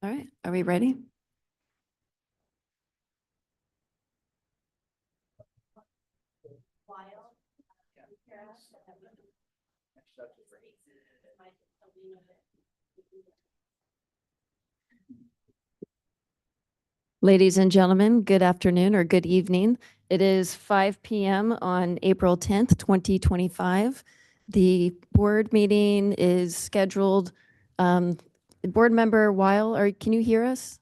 All right, are we ready? Ladies and gentlemen, good afternoon or good evening. It is 5 p.m. on April 10th, 2025. The board meeting is scheduled. Board member Weil, can you hear us?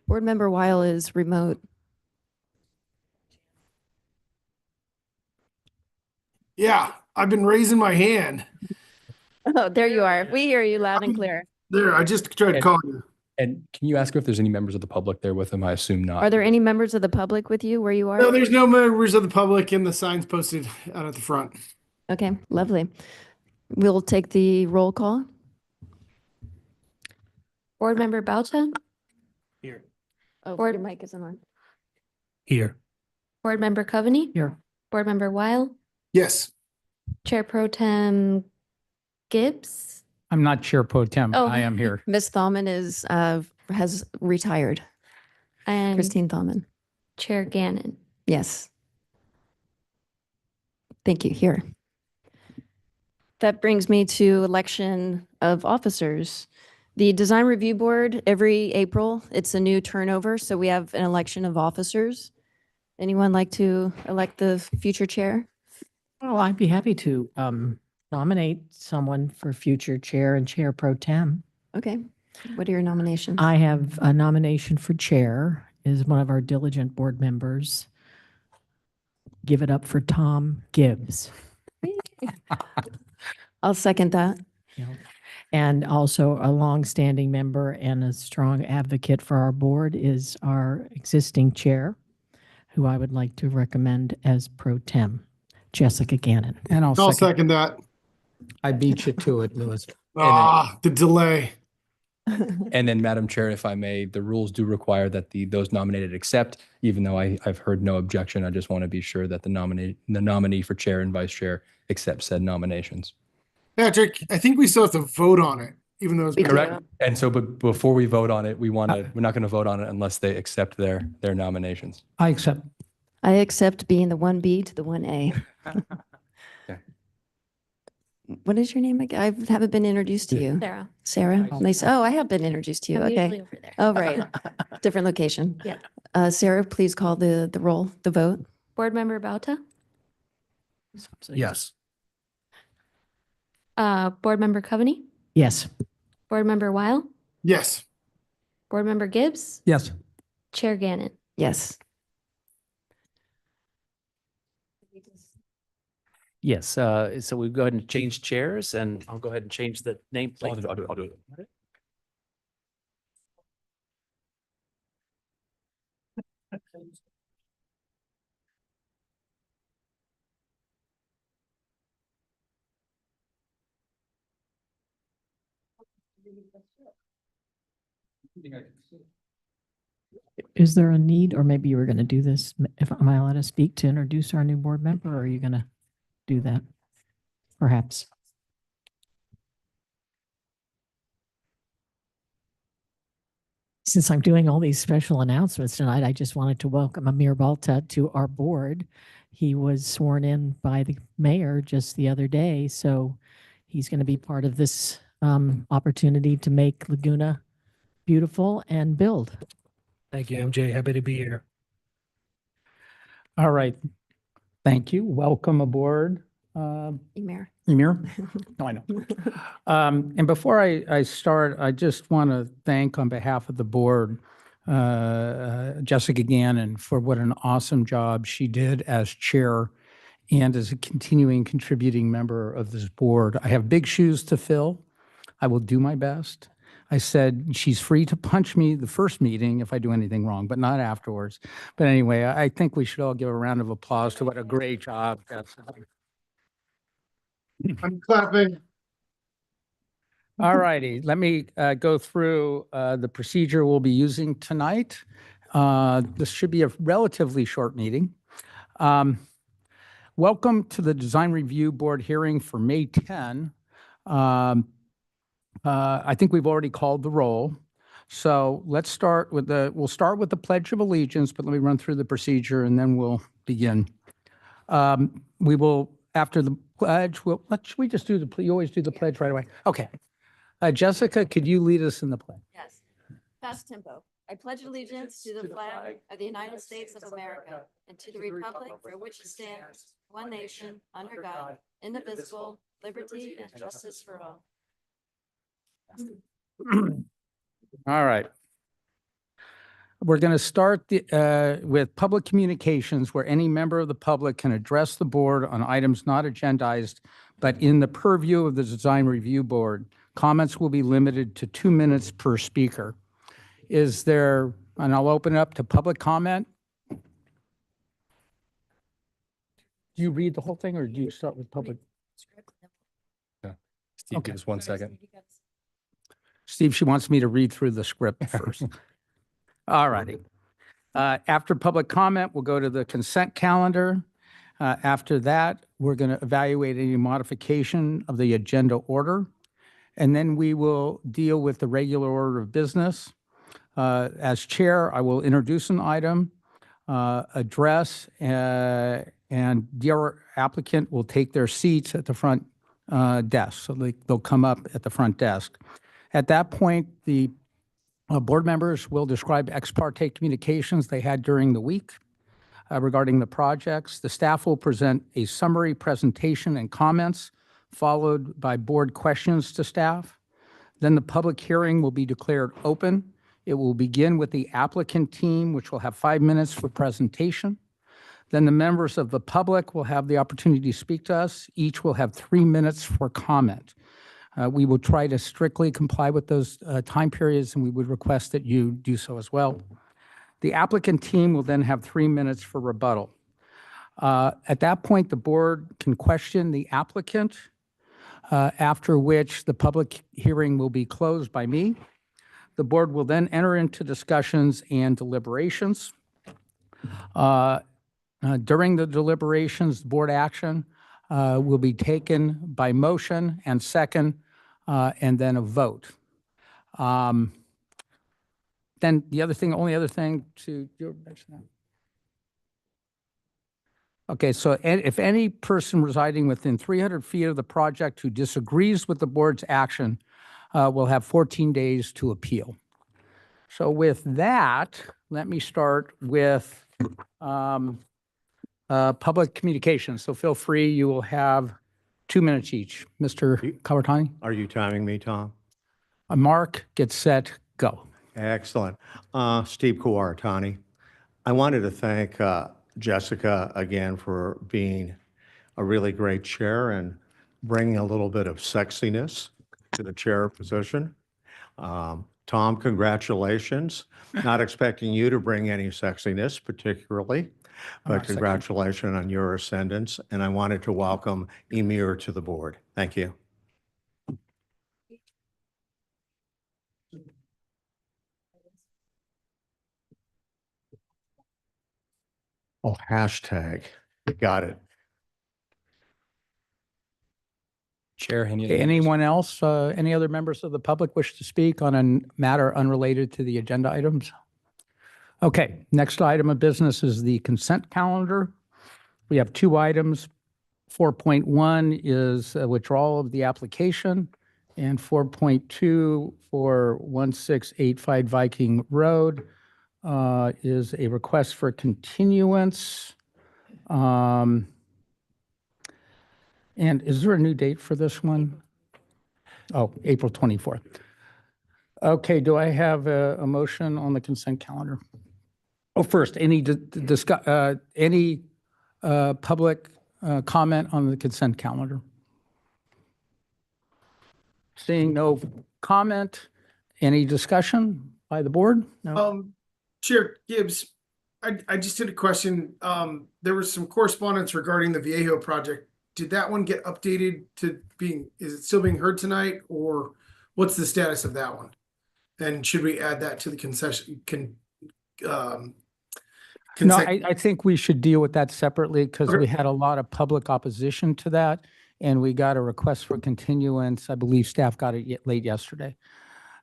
Board member Weil is remote. Yeah, I've been raising my hand. Oh, there you are. We hear you loud and clear. There, I just tried calling you. And can you ask her if there's any members of the public there with him? I assume not. Are there any members of the public with you where you are? No, there's no members of the public and the signs posted out at the front. Okay, lovely. We'll take the roll call. Board Member Bauta, Here. Oh, Board- your mic isn't on. Here. Board Member Coveney. Here. Board Member Weil, Yes. Chair Pro Tem Gibbs. I'm not Chair Pro Tem. Oh. I am here. Ms. Thalman has retired. And Christine Thalman. Chair Gannon. Yes. Thank you. Here. That brings me to election of officers. The Design Review Board, every April, it's a new turnover, so we have an election of officers. Anyone like to elect the future chair? Well, I'd be happy to nominate someone for future chair and chair pro tem. Okay. What are your nominations? I have a nomination for chair is one of our diligent board members. Give it up for Tom Gibbs. I'll second that. You know, and also a longstanding member and a strong advocate for our board is our existing chair, who I would like to recommend as pro tem, Jessica Gannon. And I'll second that. I beat you to it, Louis. The delay. And then, Madam Chair, if I may, the rules do require that those nominated accept, even though I've heard no objection. I just want to be sure that the nominee for chair and vice chair accepts said nominations. Patrick, I think we still have to vote on it, even though it's We do. Correct. And so, but before we vote on it, we're not going to vote on it unless they accept their nominations. I accept. I accept being the 1B to the 1A. Okay. What is your name again? I haven't been introduced to you. Sarah. Sarah? Nice. Oh, I have been introduced to you. I'm Okay. usually over there. Oh, right. Different location. Yeah. Sarah, please call the roll, the vote. Board Member Bauta, Yes. Board Member Coveney, Yes. Board Member Weil, Yes. Board Member Gibbs, Yes. Chair Gannon. Yes. Yes, so we go ahead and change chairs and I'll go ahead and change the nameplate. I'll do it. Is there a need, or maybe you were going to do this, if am I allowed to speak to introduce our new board member, or are you going to do that? Perhaps. Since I'm doing all these special announcements tonight, I just wanted to welcome Amir Balta to our board. He was sworn in by the mayor just the other day, so he's going to be part of this opportunity to make Laguna beautiful and build. Thank you, MJ. Happy to be here. All right. Thank you. Welcome aboard. Mayor. Emir? No, I know. And before I start, I just want to thank on behalf of the board, Jessica Gannon for what an awesome job she did as chair and as a continuing contributing member of this board. I have big shoes to fill. I will do my best. I said she's free to punch me the first meeting if I do anything wrong, but not afterwards. But anyway, I think we should all give a round of applause to what a great job. I'm clapping. All righty, let me go through the procedure we'll be using tonight. This should be a relatively short meeting. Welcome to the Design Review Board hearing for May 10. I think we've already called the roll. So let's start with we'll start with the Pledge of Allegiance, but let me run through the procedure and then we'll begin. We will, after the pledge, should we just do you always do the pledge right away? Okay. Jessica, could you lead us in the pledge? Yes. Fast tempo. I pledge allegiance to the flag of the United States of America and to the republic for which it stands, one nation, under God, indivisible, liberty and justice for all. All right. We're going to start with public communications, where any member of the public can address the board on items not agendized, but in the purview of the Design Review Board. Comments will be limited to 2 minutes per speaker. Is there, and I'll open it up to public comment. Do you read the whole thing or do you start with public? Steve, Okay. give us 1 second. Steve, she wants me to read through the script first. All righty. After public comment, we'll go to the consent calendar. After that, we're going to evaluate any modification of the agenda order. And then we will deal with the regular order of business. As chair, I will introduce an item, address, and the applicant will take their seats at the front desk. So they'll come up at the front desk. At that point, the board members will describe ex parte communications they had during the week regarding the projects. The staff will present a summary presentation and comments, followed by board questions to staff. Then the public hearing will be declared open. It will begin with the applicant team, which will have 5 minutes for presentation. Then the members of the public will have the opportunity to speak to us. Each will have 3 minutes for comment. We will try to strictly comply with those time periods, and we would request that you do so as well. The applicant team will then have 3 minutes for rebuttal. At that point, the board can question the applicant, after which the public hearing will be closed by me. The board will then enter into discussions and deliberations. During the deliberations, board action will be taken by motion and second, and then a vote. Then the only other thing to do, mention that. Okay, so if any person residing within 300 feet of the project who disagrees with the board's action will have 14 days to appeal. So with that, let me start with public communications. So feel free, you will have 2 minutes each. Mr. Kawartani? Are you timing me, Tom? Mark, get set, go. Excellent. Steve Kawartani. I wanted to thank Jessica again for being a really great chair and bringing a little bit of sexiness to the chair position. Tom, congratulations. Not expecting you to bring any sexiness particularly, I'm not but sexy. congratulations on your ascendance. And I wanted to welcome Emir to the board. Thank you. Oh, hashtag. Got it. Chair, Okay, anyone else, any other members of the public wish to speak on a matter unrelated to the agenda items? Okay, next item of business is the consent calendar. We have 2 items. 4.1 is a withdrawal of the application, and 4.2 for 1685 Viking Road is a request for continuance. And is there a new date for this one? Oh, April 24th. Okay, do I have a motion on the consent calendar? Oh, first, any public comment on the consent calendar? Seeing no comment, any discussion by the board? No? Chair Gibbs, I just had a question. There was some correspondence regarding the Viejo project. Did that one get updated to is it still being heard tonight, or what's the status of that one? And should we add that to the No, consent? I think we should deal with that separately because Okay. we had a lot of public opposition to that. and we got a request for continuance. I believe staff got it late yesterday.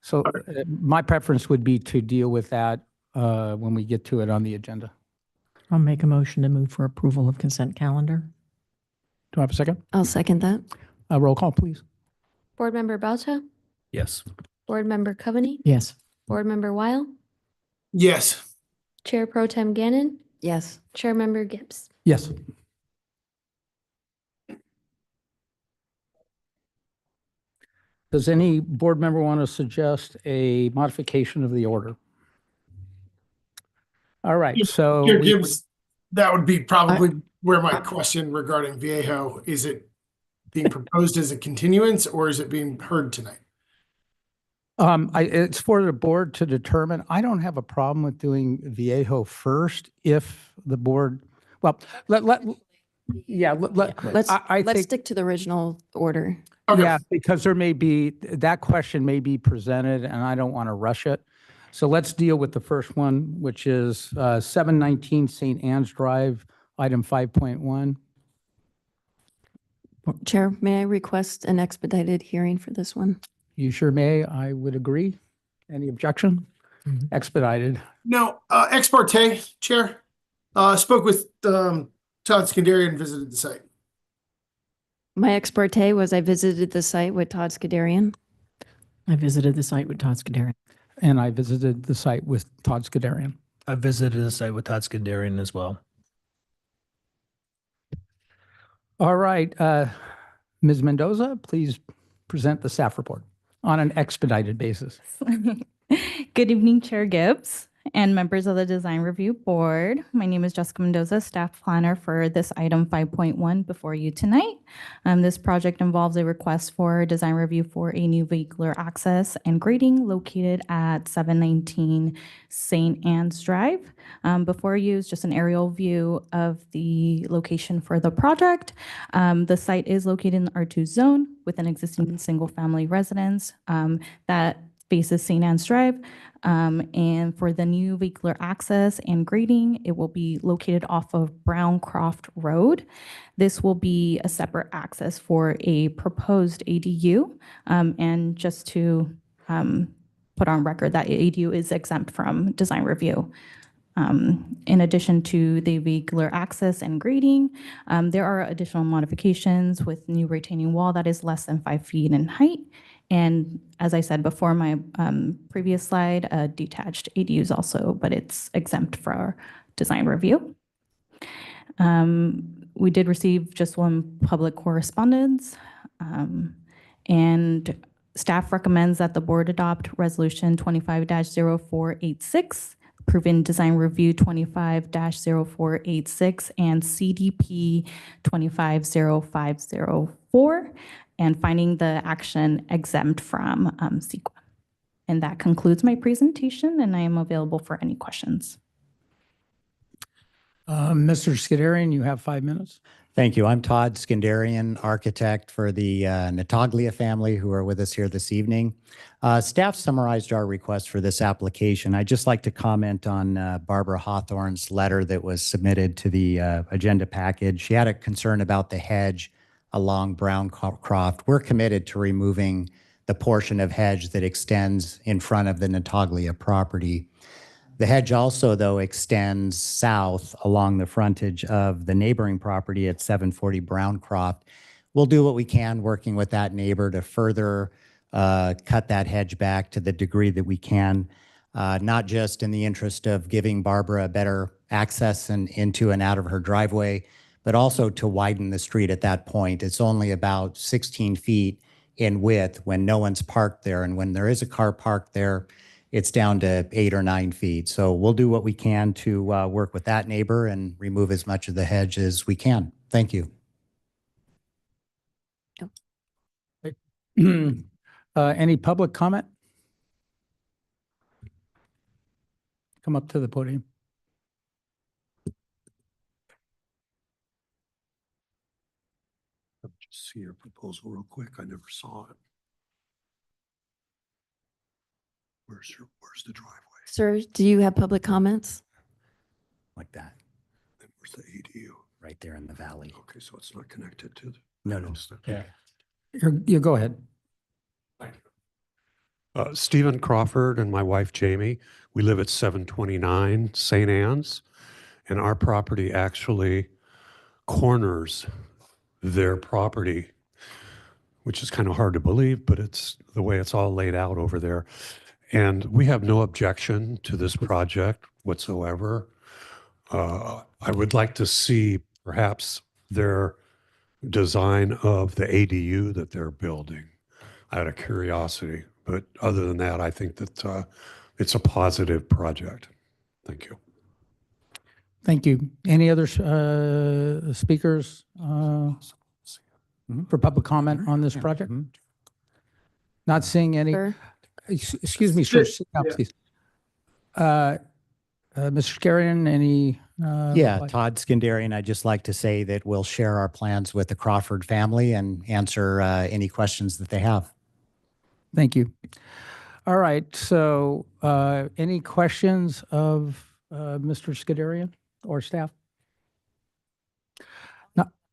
So my preference would be to deal with that when we get to it on the agenda. I'll make a motion to move for approval of consent calendar. Do I have a second? I'll second that. Roll call, please. Board Member Balto? Yes. Board Member Coveney? Yes. Board Member Weil? Yes. Chair Pro Tem Gannon? Yes. Chair Member Gibbs? Yes. Does any board member want to suggest a modification of the order? All right, so Chair we- Gibbs, that would be probably where my question regarding Viejo, is it being proposed as a continuance or is it being heard tonight? it's for the board to determine. I don't have a problem with doing Viejo first if the board, well, yeah, Let's, I let's think, stick to the original order. Okay. yeah, because there may be, that question may be presented and I don't want to rush it. So let's deal with the first one, which is 719 St. Anne's Drive, item 5.1. Chair, may I request an expedited hearing for this one? You sure may. I would agree. Any objection? Mhm. Expedited. No, ex parte, Chair, spoke with Todd Skandarian, visited the site. My ex parte was I visited the site with Todd Skadarian. I visited the site with Todd Scuderi. And I visited the site with Todd Skadarian. I visited the site with Todd Skandarian as well. All right, Ms. Mendoza, please present the staff report on an expedited basis. Good evening, Chair Gibbs and members of the Design Review Board. My name is Jessica Mendoza, staff planner for this item 5.1 before you tonight. This project involves a request for design review for a new vehicular access and grading located at 719 St. Anne's Drive. Before you is just an aerial view of the location for the project. The site is located in the R2 zone with an existing single-family residence that faces St. Anne's Drive. And for the new vehicular access and grading, it will be located off of Browncroft Road. This will be a separate access for a proposed ADU. And just to put on record that ADU is exempt from design review. In addition to the vehicular access and grading, there are additional modifications with new retaining wall that is less than 5 feet in height. And as I said before, my previous slide, detached ADUs also, but it's exempt for design review. We did receive just one public correspondence, and staff recommends that the board adopt Resolution 25-0486, approving design review 25-0486, and CDP 25-0504. And finding the action exempt from CEQA. And that concludes my presentation, and I am available for any questions. Mr. Skadarian, you have 5 minutes. Thank you. I'm Todd Skandarian, architect for the Nataglia family who are with us here this evening. Staff summarized our request for this application. I'd just like to comment on Barbara Hawthorne's letter that was submitted to the agenda package. She had a concern about the hedge along Browncroft. We're committed to removing the portion of hedge that extends in front of the Nataglia property. The hedge also, though, extends south along the frontage of the neighboring property at 740 Browncroft. We'll do what we can working with that neighbor to further cut that hedge back to the degree that we can, not just in the interest of giving Barbara better access into and out of her driveway, but also to widen the street at that point. It's only about 16 feet in width when no one's parked there. And when there is a car parked there, it's down to 8 or 9 feet. So we'll do what we can to work with that neighbor and remove as much of the hedge as we can. Thank you. Any public comment? Come up to the podium. Just see your proposal real quick. I never saw it. Where's the driveway? Sir, do you have public comments? Like that, And where's the ADU? right there in the valley. Okay, so it's not connected to the, No. Yeah. You go ahead. Stephen Crawford and my wife Jamie, we live at 729 St. Anne's, and our property actually corners their property, which is kind of hard to believe, but it's the way it's all laid out over there. And we have no objection to this project whatsoever. I would like to see perhaps their design of the ADU that they're building out of curiosity. But other than that, I think that it's a positive project. Thank you. Thank you. Any other speakers for public comment on this project? Not seeing any. Sir? Excuse me, sir. Sure. Sit down, Yeah. please. Mr. Skarian, any? Yeah, Todd Skandarian, I'd just like to say that we'll share our plans with the Crawford family and answer any questions that they have. Thank you. All right, so any questions of Mr. Skandarian or staff?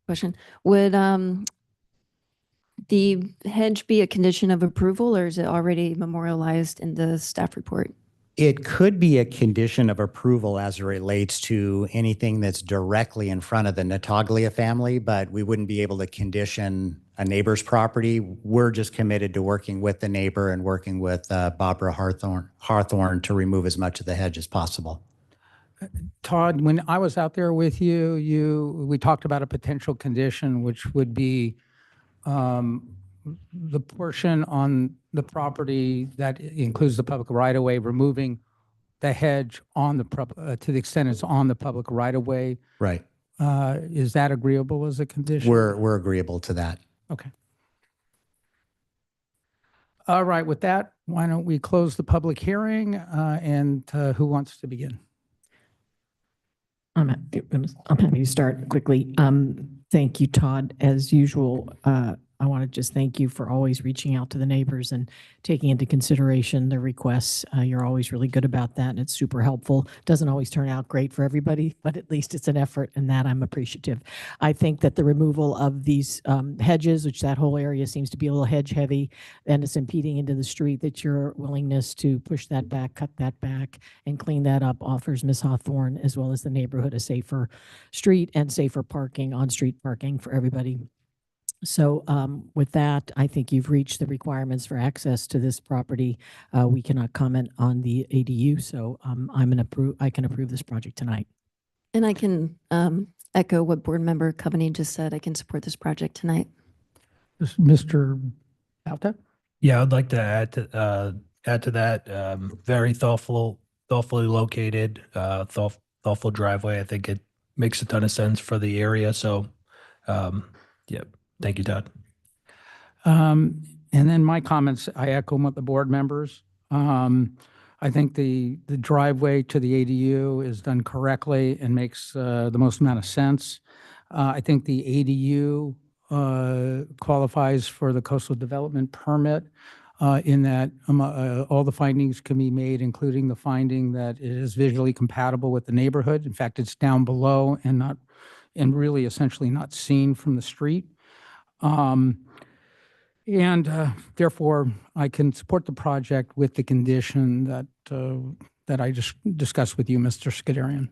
Question. Would the hedge be a condition of approval, or is it already memorialized in the staff report? It could be a condition of approval as it relates to anything that's directly in front of the Nataglia family, but we wouldn't be able to condition a neighbor's property. We're just committed to working with the neighbor and working with Barbara Hawthorne to remove as much of the hedge as possible. Todd, when I was out there with you, we talked about a potential condition, which would be the portion on the property that includes the public right-of-way, removing the hedge on the, to the extent it's on the public right-of-way. Right. Is that agreeable as a condition? We're agreeable to that. Okay. All right, with that, why don't we close the public hearing, and who wants to begin? I'm happy to start quickly. Thank you, Todd. As usual, I want to just thank you for always reaching out to the neighbors and taking into consideration their requests. You're always really good about that, and it's super helpful. Doesn't always turn out great for everybody, but at least it's an effort, and that I'm appreciative. I think that the removal of these hedges, which that whole area seems to be a little hedge heavy, and it's impeding into the street, that your willingness to push that back, cut that back, and clean that up offers Ms. Hawthorne as well as the neighborhood a safer street and safer parking, on-street parking for everybody. So with that, I think you've reached the requirements for access to this property. We cannot comment on the ADU, so I can approve this project tonight. And I can echo what Board Member Coveney just said. I can support this project tonight. Mr. Bauta? Yeah, I'd like to add to that. Very thoughtfully located, thoughtful driveway. I think it makes a ton of sense for the area. So, yeah. Thank you, Todd. And then my comments, I echo what the board members. I think the driveway to the ADU is done correctly and makes the most amount of sense. I think the ADU qualifies for the coastal development permit in that all the findings can be made, including the finding that it is visually compatible with the neighborhood. In fact, it's down below and really essentially not seen from the street. Therefore, I can support the project with the condition that I just discussed with you, Mr. Skandarian.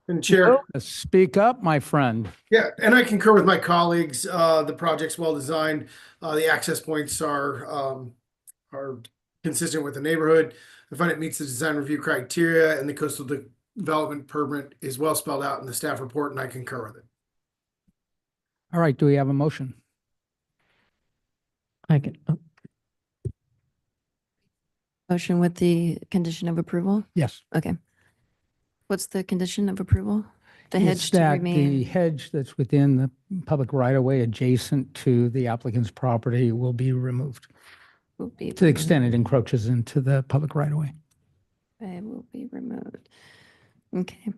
And Chair, Speak up, my friend. yeah, and I concur with my colleagues. The project's well designed. The access points are consistent with the neighborhood. I find it meets the design review criteria, and the coastal development permit is well spelled out in the staff report, and I concur with it. All right, do we have a motion? Motion with the condition of approval? Yes. Okay. What's the condition of approval? The Is hedge to that the remain? hedge that's within the public right-of-way adjacent to the applicant's property will be removed Will be to the extent it encroaches into the public right-of-way. It will be removed. Okay.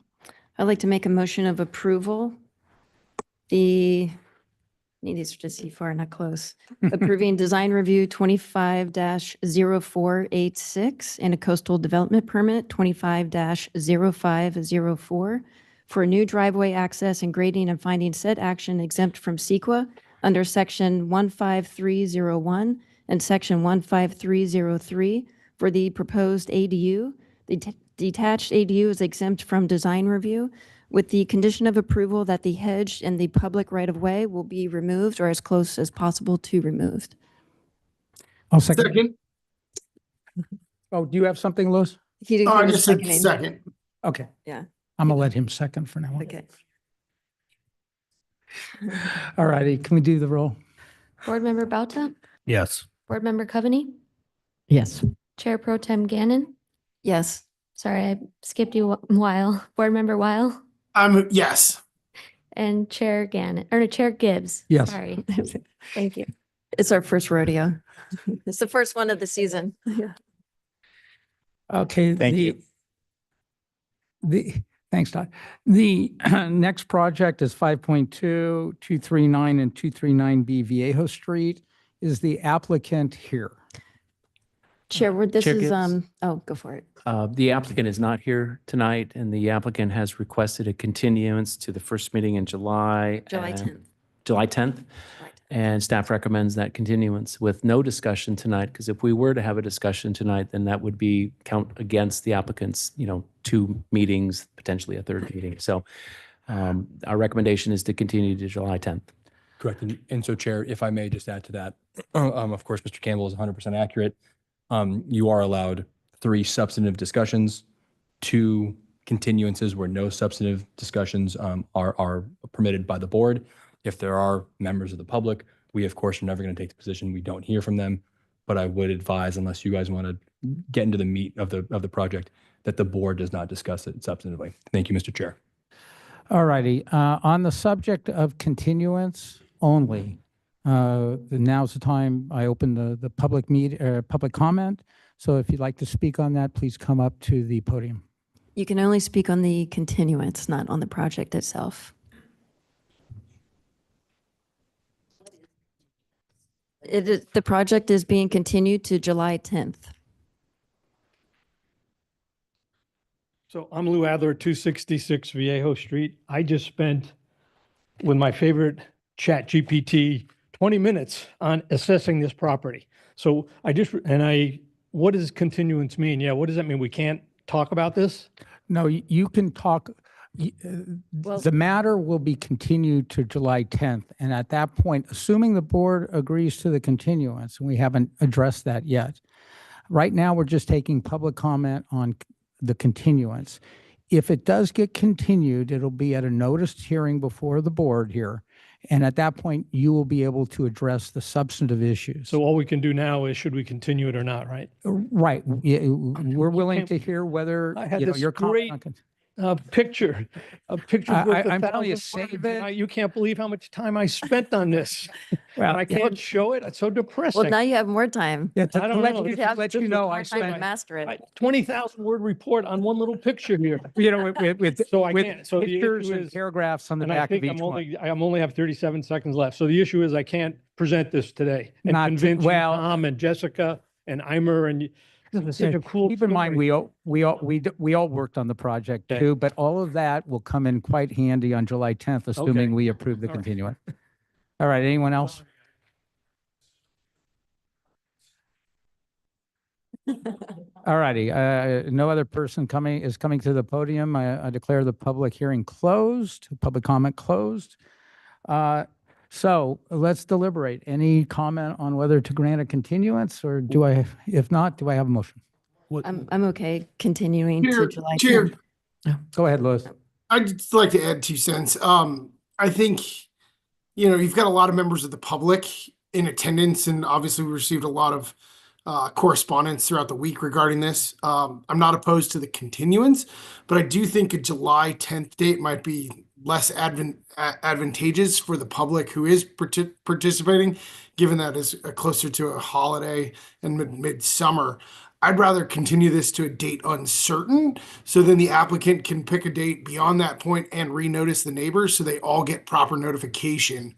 I'd like to make a motion of approval. Need these to see far, not close. Approving design review 25-0486 and a coastal development permit 25-0504 for new driveway access and grading and finding said action exempt from CEQA under Section 15301 and Section 15303 for the proposed ADU. The detached ADU is exempt from design review with the condition of approval that the hedge and the public right-of-way will be removed or as close as possible to removed. I'll second. Second. Oh, do you have something, Louis? He Oh, I was just said seconding. second. Okay. Yeah. I'm gonna let him second for now. Okay. All righty, can we do the roll? Board Member Bauta, Yes. Board Member Coveney, Yes. Chair Pro Tem Gannon. Yes. Sorry, I skipped you Weil. Board Member Weil Yes. and Chair Gannon, or no, Chair Gibbs. Yes. Sorry. Thank you. It's our first rodeo. It's the first one of the season. Yeah. Okay. Thank you. Thanks, Todd. The next project is 5.2, 239 and 239B Viejo Street. Is the applicant here? Chair, this Chair is, Gibbs? oh, go for it. The applicant is not here tonight, and the applicant has requested a continuance to the first meeting in July. July and- 10th. July 10th. And staff recommends that continuance with no discussion tonight, because if we were to have a discussion tonight, then that would be count against the applicant's, 2 meetings, potentially a third meeting. So our recommendation is to continue to July 10th. Correct. And so, Chair, if I may just add to that, of course, Mr. Campbell is 100% accurate. You are allowed 3 substantive discussions, 2 continuances where no substantive discussions are permitted by the board. If there are members of the public, we, of course, are never going to take the position we don't hear from them. But I would advise, unless you guys want to get into the meat of the project, that the board does not discuss it substantively. Thank you, Mr. Chair. All righty. On the subject of continuance only, now's the time I open the public comment. So if you'd like to speak on that, please come up to the podium. You can only speak on the continuance, not on the project itself. The project is being continued to July 10th. So I'm Lou Adler, 266 Viejo Street. I just spent with my favorite chat GPT 20 minutes on assessing this property. So what does continuance mean? Yeah, what does that mean? We can't talk about this? No, you can talk. The matter will be continued to July 10th. And at that point, assuming the board agrees to the continuance, and we haven't addressed that yet, right now we're just taking public comment on the continuance. If it does get continued, it'll be at a noticed hearing before the board here. And at that point, you will be able to address the substantive issues. So all we can do now is should we continue it or not, right? Right. We're willing to hear whether, I had you know, this your great comment. picture worth I'm telling you, 1,000 save words. it. You can't believe how much time I spent on this. Well, And I can't show it. It's so depressing. Well, now you have more time. Yeah, I don't know. You'd have let just you know, more I time to spent, master it. 20,000 word report on one little picture here. you know, with So I with can't. So the pictures issue and is, paragraphs on the and I back of think each one. I only have 37 seconds left. So the issue is I can't present this today and Not to- convince well- Tom and Jessica and Eimer and this is such Yeah, a cool. Keep in mind, story. we all worked on the project Okay. too, but all of that will come in quite handy on July 10th, assuming Okay. we approve the All right. continuance. All right, anyone else? All righty, no other person is coming to the podium. I declare the public hearing closed, public comment closed. So let's deliberate. Any comment on whether to grant a continuance or if not, do I have a motion? I'm okay continuing to July Chair, 10th. Go ahead, Louis. I'd just like to add 2 cents. I think, you've got a lot of members of the public in attendance, and obviously we received a lot of correspondence throughout the week regarding this. I'm not opposed to the continuance, but I do think a July 10th date might be less advantageous for the public who is participating, given that is closer to a holiday and midsummer. I'd rather continue this to a date uncertain, so then the applicant can pick a date beyond that point and renotice the neighbors, so they all get proper notification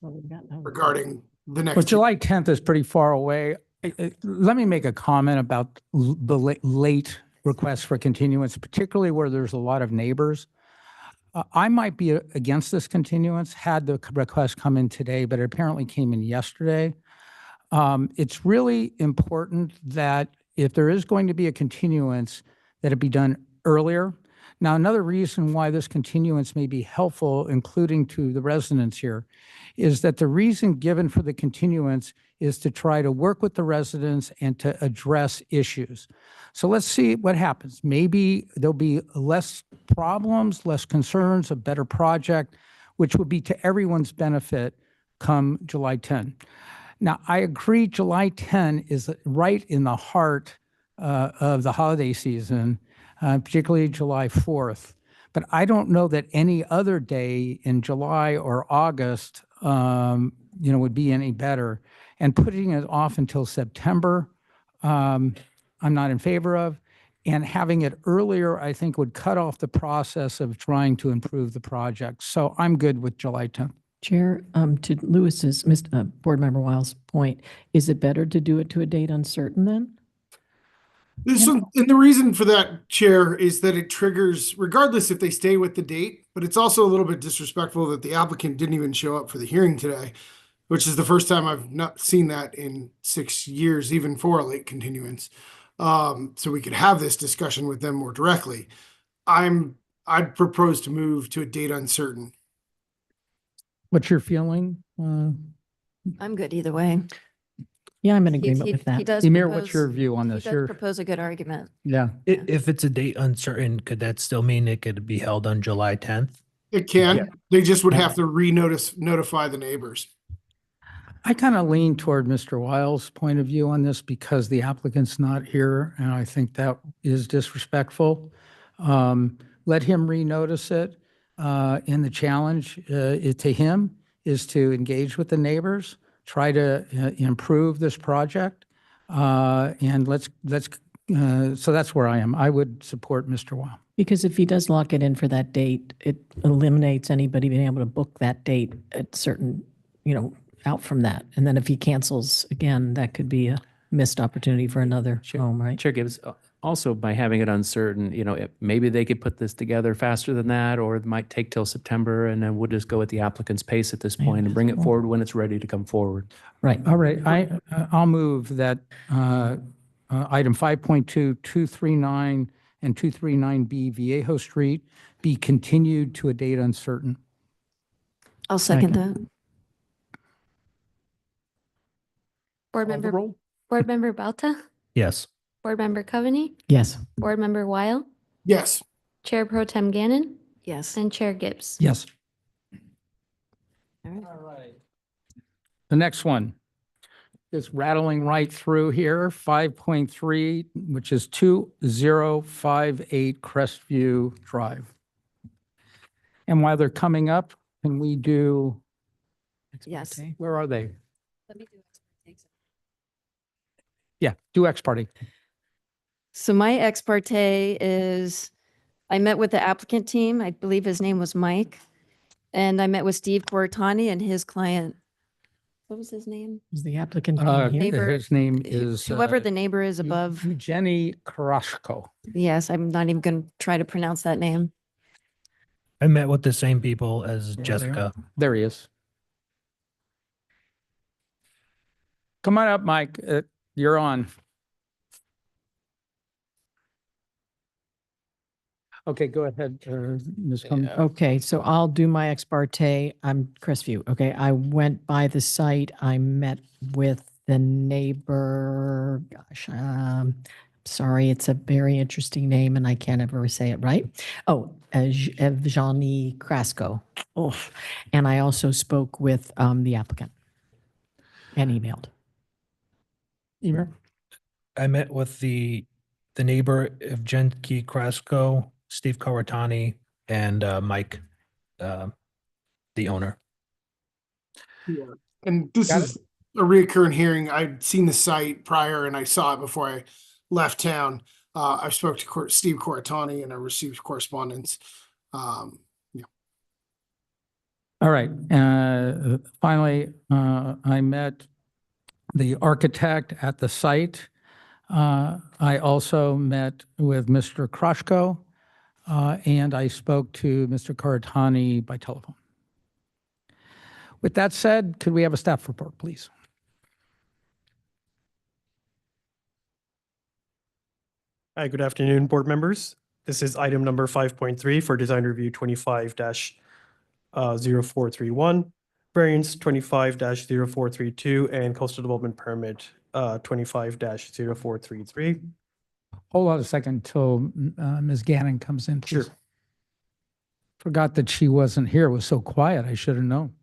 regarding the next. Well, July 10th is pretty far away. Let me make a comment about the late requests for continuance, particularly where there's a lot of neighbors. I might be against this continuance had the request come in today, but it apparently came in yesterday. It's really important that if there is going to be a continuance, that it be done earlier. Now, another reason why this continuance may be helpful, including to the residents here, is that the reason given for the continuance is to try to work with the residents and to address issues. So let's see what happens. Maybe there'll be less problems, less concerns, a better project, which would be to everyone's benefit come July 10. Now, I agree July 10 is right in the heart of the holiday season, particularly July 4th. But I don't know that any other day in July or August, would be any better. And putting it off until September, I'm not in favor of. And having it earlier, I think, would cut off the process of trying to improve the project. So I'm good with July 10th. Chair, to Lewis's, Board Member Wiles' point, is it better to do it to a date uncertain then? And the reason for that, Chair, is that it triggers, regardless if they stay with the date, but it's also a little bit disrespectful that the applicant didn't even show up for the hearing today, which is the first time I've not seen that in 6 years, even for a late continuance. So we could have this discussion with them more directly. I'd propose to move to a date uncertain. What's your feeling? I'm good either way. Yeah, I'm in He- agreement he- with that. He does Emir, propose- what's your view on he this? does propose a good argument. Yeah. If it's a date uncertain, could that still mean it could be held on July 10th? It can, they just would have to notify the neighbors. I kind of lean toward Mr. Wiles' point of view on this because the applicant's not here, and I think that is disrespectful. Let him renotice it. And the challenge to him is to engage with the neighbors, try to improve this project. And so that's where I am. I would support Mr. Weil. Because if he does lock it in for that date, it eliminates anybody being able to book that date at certain, out from that. And then if he cancels again, that could be a missed opportunity for another home, right? Chair Gibbs, also by having it uncertain, maybe they could put this together faster than that, or it might take till September, and then we'll just go at the applicant's pace at this point and bring it forward when it's ready to come forward. Right. All right. I'll move that item 5.2, 239, and 239B Viejo Street be continued to a date uncertain. I'll second that. Board Member Balta, Yes. Board Member Coveney, Yes. Board Member Weil, Yes. Chair Pro Tem Gannon, Yes. and Chair Gibbs. Yes. All right. All right. The next one is rattling right through here, 5.3, which is 2058 Crestview Drive. And while they're coming up, can we do, Yes. where are they? Let me do it. Yeah, do ex parte. So my ex parte is, I met with the applicant team. I believe his name was Mike. And I met with Steve Coratani and his client. What was his name? Is the applicant Neighbor- His name is. Whoever the neighbor is above. Jenny Karashko. Yes, I'm not even going to try to pronounce that name. I met with the same people as they are. Jessica. There he is. Come on up, Mike. You're on. Okay, go ahead, Ms. Cummings. Okay, so I'll do my ex parte. I'm Crestview. Okay, I went by the site. I met with the neighbor. Gosh, sorry, it's a very interesting name and I can't ever say it right. Oh, Evgeny Krasko. Oh, and I also spoke with the applicant and emailed. Emer? I met with the neighbor of Evgeny Krasko, Steve Karatani, and Mike, the owner. And this Got is a reoccurring hearing. I'd seen the site prior and I saw it before I left town. I spoke to Steve Coratani and I received correspondence. All right. Finally, I met the architect at the site. I also met with Mr. Kroshko, and I spoke to Mr. Karatani by telephone. With that said, could we have a staff report, please? Hi, good afternoon, board members. This is item number 5.3 for design review 25-0431, variance 25-0432, and coastal development permit 25-0433. Hold on a second until Ms. Gannon comes in, please. Sure. Forgot that she wasn't here. It was so quiet. I should have known.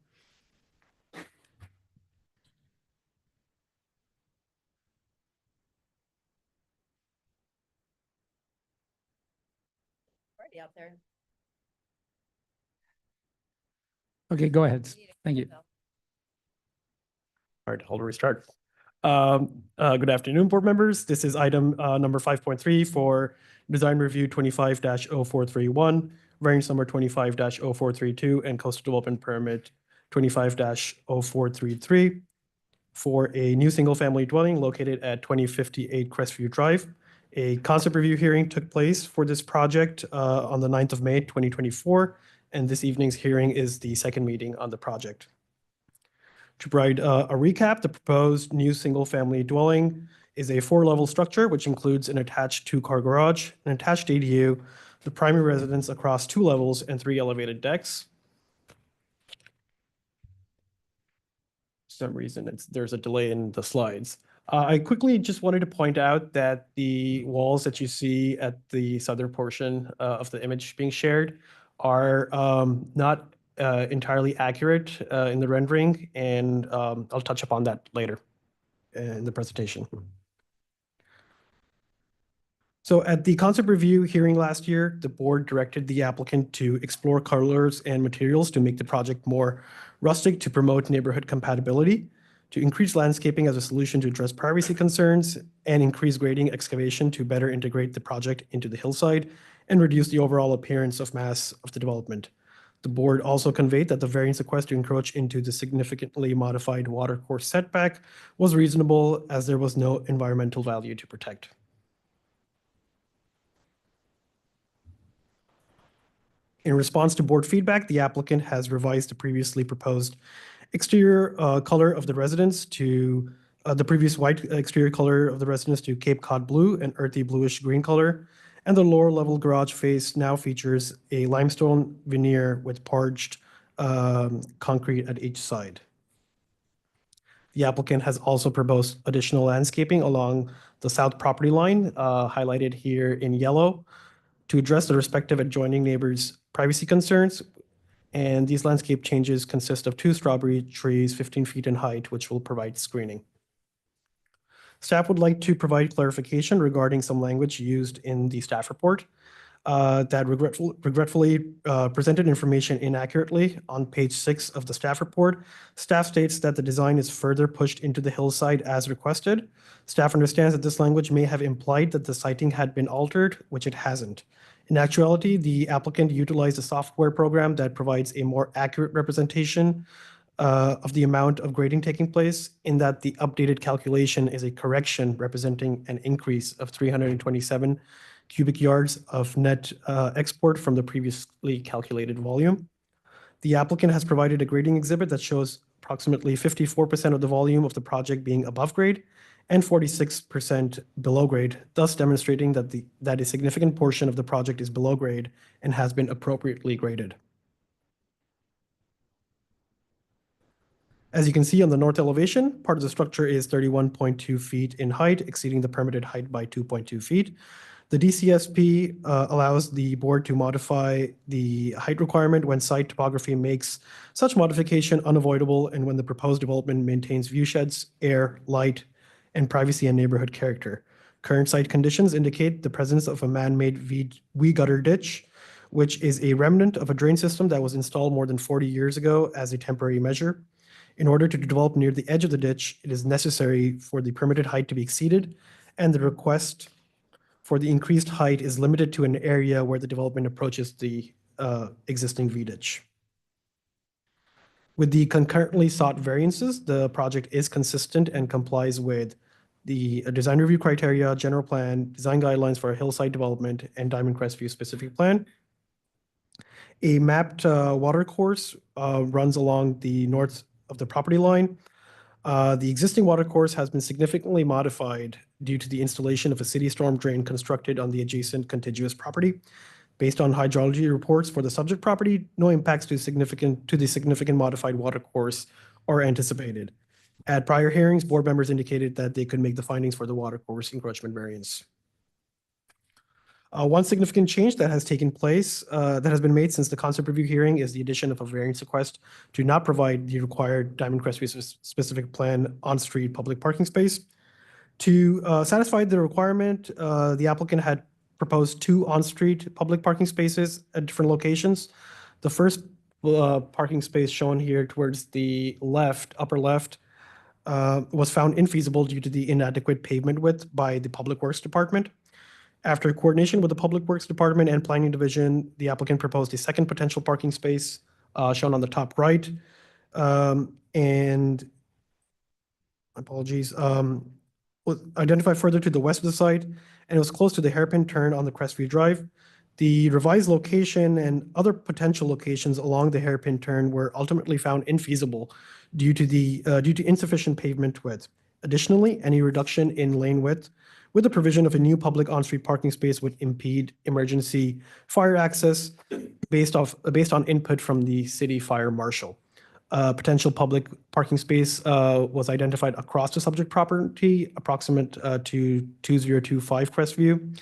Already out there. Okay, go ahead. Thank you. All right, I'll restart. Good afternoon, board members. This is item number 5.3 for design review 25-0431, variance number 25-0432, and coastal development permit 25-0433 for a new single-family dwelling located at 2058 Crestview Drive. A concept review hearing took place for this project on the 9th of May, 2024, and this evening's hearing is the second meeting on the project. To provide a recap, the proposed new single-family dwelling is a 4-level structure, which includes an attached 2-car garage, an attached ADU, the primary residence across 2 levels, and 3 elevated decks. For some reason, there's a delay in the slides. I quickly just wanted to point out that the walls that you see at the southern portion of the image being shared are not entirely accurate in the rendering, and I'll touch upon that later in the presentation. So at the concept review hearing last year, the board directed the applicant to explore colors and materials to make the project more rustic to promote neighborhood compatibility, to increase landscaping as a solution to address privacy concerns, and increase grading excavation to better integrate the project into the hillside and reduce the overall appearance of mass of the development. The board also conveyed that the variance request to encroach into the significantly modified watercourse setback was reasonable as there was no environmental value to protect. In response to board feedback, the applicant has revised the previously proposed exterior color of the residence to the previous white exterior color of the residence to Cape Cod blue and earthy bluish green color. And the lower level garage face now features a limestone veneer with parged concrete at each side. The applicant has also proposed additional landscaping along the south property line, highlighted here in yellow, to address the respective adjoining neighbors' privacy concerns. And these landscape changes consist of 2 strawberry trees 15 feet in height, which will provide screening. Staff would like to provide clarification regarding some language used in the staff report that regretfully presented information inaccurately. On page 6 of the staff report, staff states that the design is further pushed into the hillside as requested. Staff understands that this language may have implied that the siting had been altered, which it hasn't. In actuality, the applicant utilized a software program that provides a more accurate representation of the amount of grading taking place, in that the updated calculation is a correction representing an increase of 327 cubic yards of net export from the previously calculated volume. The applicant has provided a grading exhibit that shows approximately 54% of the volume of the project being above grade and 46% below grade, thus demonstrating that a significant portion of the project is below grade and has been appropriately graded. As you can see on the north elevation, part of the structure is 31.2 feet in height, exceeding the permitted height by 2.2 feet. The DCSP allows the board to modify the height requirement when site topography makes such modification unavoidable and when the proposed development maintains view sheds, air, light, and privacy and neighborhood character. Current site conditions indicate the presence of a man-made V-gutter ditch, which is a remnant of a drain system that was installed more than 40 years ago as a temporary measure. In order to develop near the edge of the ditch, it is necessary for the permitted height to be exceeded, and the request for the increased height is limited to an area where the development approaches the existing V-ditch. With the concurrently sought variances, the project is consistent and complies with the design review criteria, general plan, design guidelines for a hillside development, and Diamond Crest View specific plan. A mapped water course runs along the north of the property line. The existing water course has been significantly modified due to the installation of a city storm drain constructed on the adjacent contiguous property. Based on hydrology reports for the subject property, no impacts to the significant modified water course are anticipated. At prior hearings, board members indicated that they could make the findings for the water course encroachment variance. One significant change that has taken place, that has been made since the concept review hearing, is the addition of a variance request to not provide the required Diamond Crest View specific plan on-street public parking space. To satisfy the requirement, the applicant had proposed 2 on-street public parking spaces at different locations. The first parking space shown here towards the left, upper left, was found infeasible due to the inadequate pavement width by the Public Works Department. After coordination with the Public Works Department and Planning Division, the applicant proposed a second potential parking space shown on the top right. And apologies, was identified further to the west of the site, and it was close to the hairpin turn on the Crestview Drive. The revised location and other potential locations along the hairpin turn were ultimately found infeasible due to insufficient pavement width. Additionally, any reduction in lane width with the provision of a new public on-street parking space would impede emergency fire access based on input from the city fire marshal. Potential public parking space was identified across the subject property, approximate to 2025 Crestview,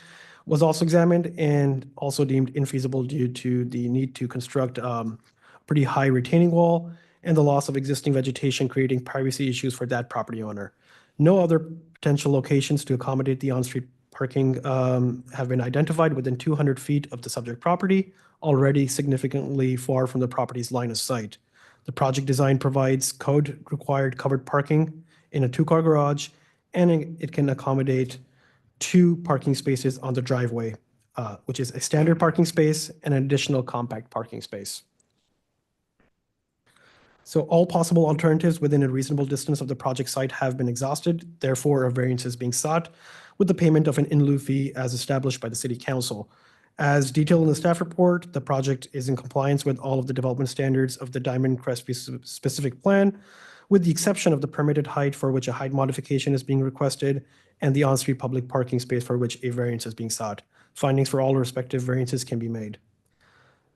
was also examined and also deemed infeasible due to the need to construct a pretty high retaining wall and the loss of existing vegetation, creating privacy issues for that property owner. No other potential locations to accommodate the on-street parking have been identified within 200 feet of the subject property, already significantly far from the property's line of sight. The project design provides code-required covered parking in a 2-car garage, and it can accommodate 2 parking spaces on the driveway, which is a standard parking space and an additional compact parking space. So all possible alternatives within a reasonable distance of the project site have been exhausted. Therefore, a variance is being sought with the payment of an in lieu fee as established by the City Council. As detailed in the staff report, the project is in compliance with all of the development standards of the Diamond Crest View specific plan, with the exception of the permitted height for which a height modification is being requested and the on-street public parking space for which a variance is being sought. Findings for all respective variances can be made.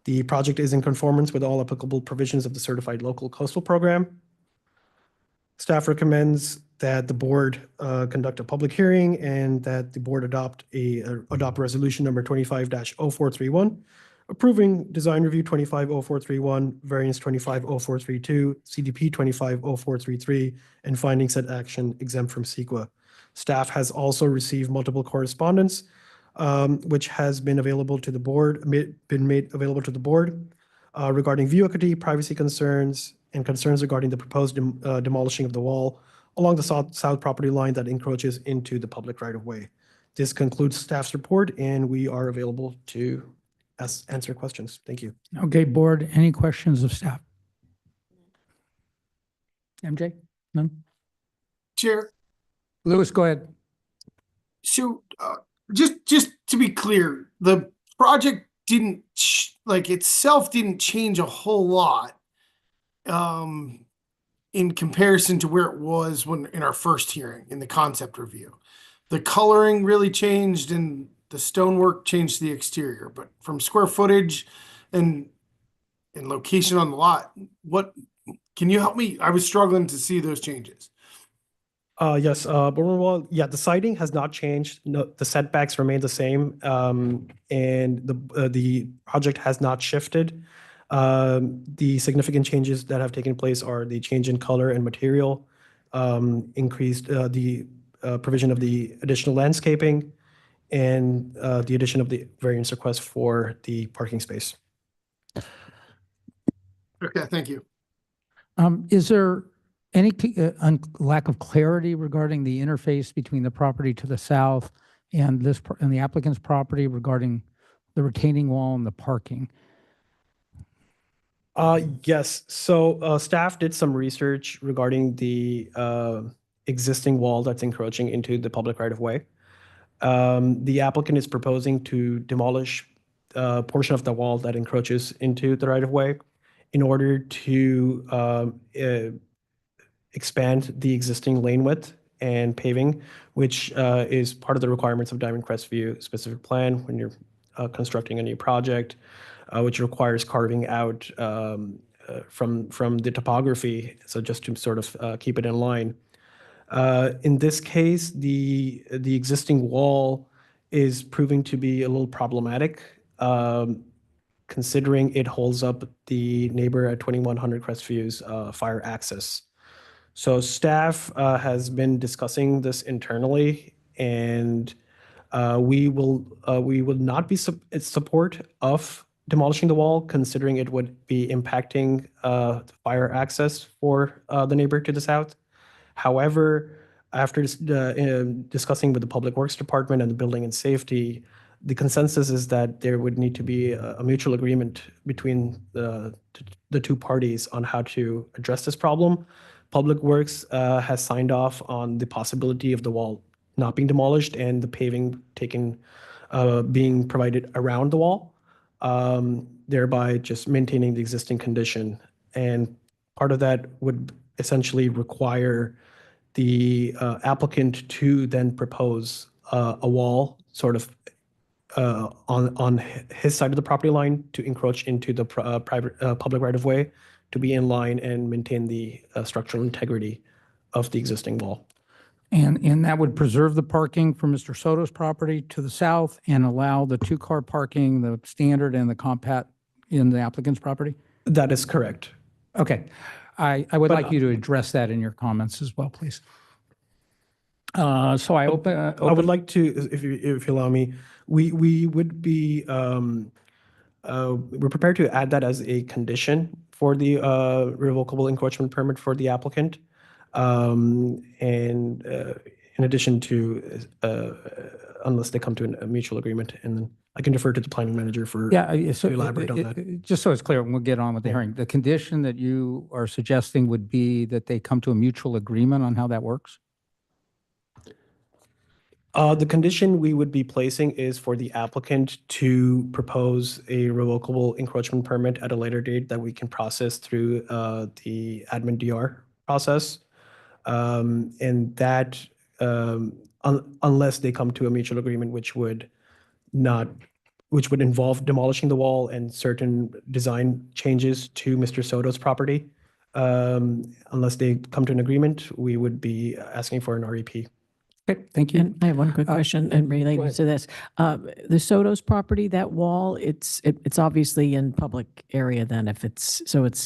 The project is in conformance with all applicable provisions of the Certified Local Coastal Program. Staff recommends that the board conduct a public hearing and that the board adopt resolution number 25-0431, approving design review 25-0431, variance 25-0432, CDP 25-0433, and finding said action exempt from CEQA. Staff has also received multiple correspondence which has been available to the board, made available to the board regarding view equity, privacy concerns, and concerns regarding the proposed demolishing of the wall along the south property line that encroaches into the public right-of-way. This concludes staff's report, and we are available to answer questions. Thank you. Okay, board, any questions of staff? MJ? None? Chair, Louis, go ahead. so just to be clear, the project didn't itself didn't change a whole lot in comparison to where it was when in our first hearing in the concept review. The coloring really changed and the stonework changed the exterior, but from square footage and location on the lot, what can you help me? I was struggling to see those changes. Yes, Bournemouth, yeah, the siding has not changed. No, the setbacks remain the same, and the project has not shifted. The significant changes that have taken place are the change in color and material, increased the provision of the additional landscaping, and the addition of the variance request for the parking space. Okay, thank you. Is there any lack of clarity regarding the interface between the property to the south and the applicant's property regarding the retaining wall and the parking? Yes, so staff did some research regarding the existing wall that's encroaching into the public right-of-way. The applicant is proposing to demolish a portion of the wall that encroaches into the right-of-way in order to expand the existing lane width and paving, which is part of the requirements of Diamond Crest View specific plan when you're constructing a new project, which requires carving out from the topography. So just to sort of keep it in line. In this case, the existing wall is proving to be a little problematic, considering it holds up the neighbor at 2100 Crestview's fire access. So staff has been discussing this internally, and we will not be in support of demolishing the wall, considering it would be impacting fire access for the neighbor to the south. However, after discussing with the Public Works Department and the Building and Safety, the consensus is that there would need to be a mutual agreement between the two parties on how to address this problem. Public Works has signed off on the possibility of the wall not being demolished and the paving being provided around the wall, thereby just maintaining the existing condition. And part of that would essentially require the applicant to then propose a wall sort of on his side of the property line to encroach into the public right-of-way to be in line and maintain the structural integrity of the existing wall. And that would preserve the parking for Mr. Soto's property to the south and allow the two-car parking, the standard and the compact in the applicant's property? That is correct. Okay. I would like you to address that in your comments as well, please. So I open. I would like to, if you allow me, we would be, we're prepared to add that as a condition for the revocable encroachment permit for the applicant. And in addition to, unless they come to a mutual agreement, and then I can defer to the planning manager for So to elaborate on that. Just so it's clear, and we'll get on with the hearing. The condition that you are suggesting would be that they come to a mutual agreement on how that works? The condition we would be placing is for the applicant to propose a revocable encroachment permit at a later date that we can process through the admin DR process. And that, unless they come to a mutual agreement, which would involve demolishing the wall and certain design changes to Mr. Soto's property. Unless they come to an agreement, we would be asking for an REP. Okay, thank you. And I have one quick question and related to this. The Soto's property, that wall, it's obviously in public area then if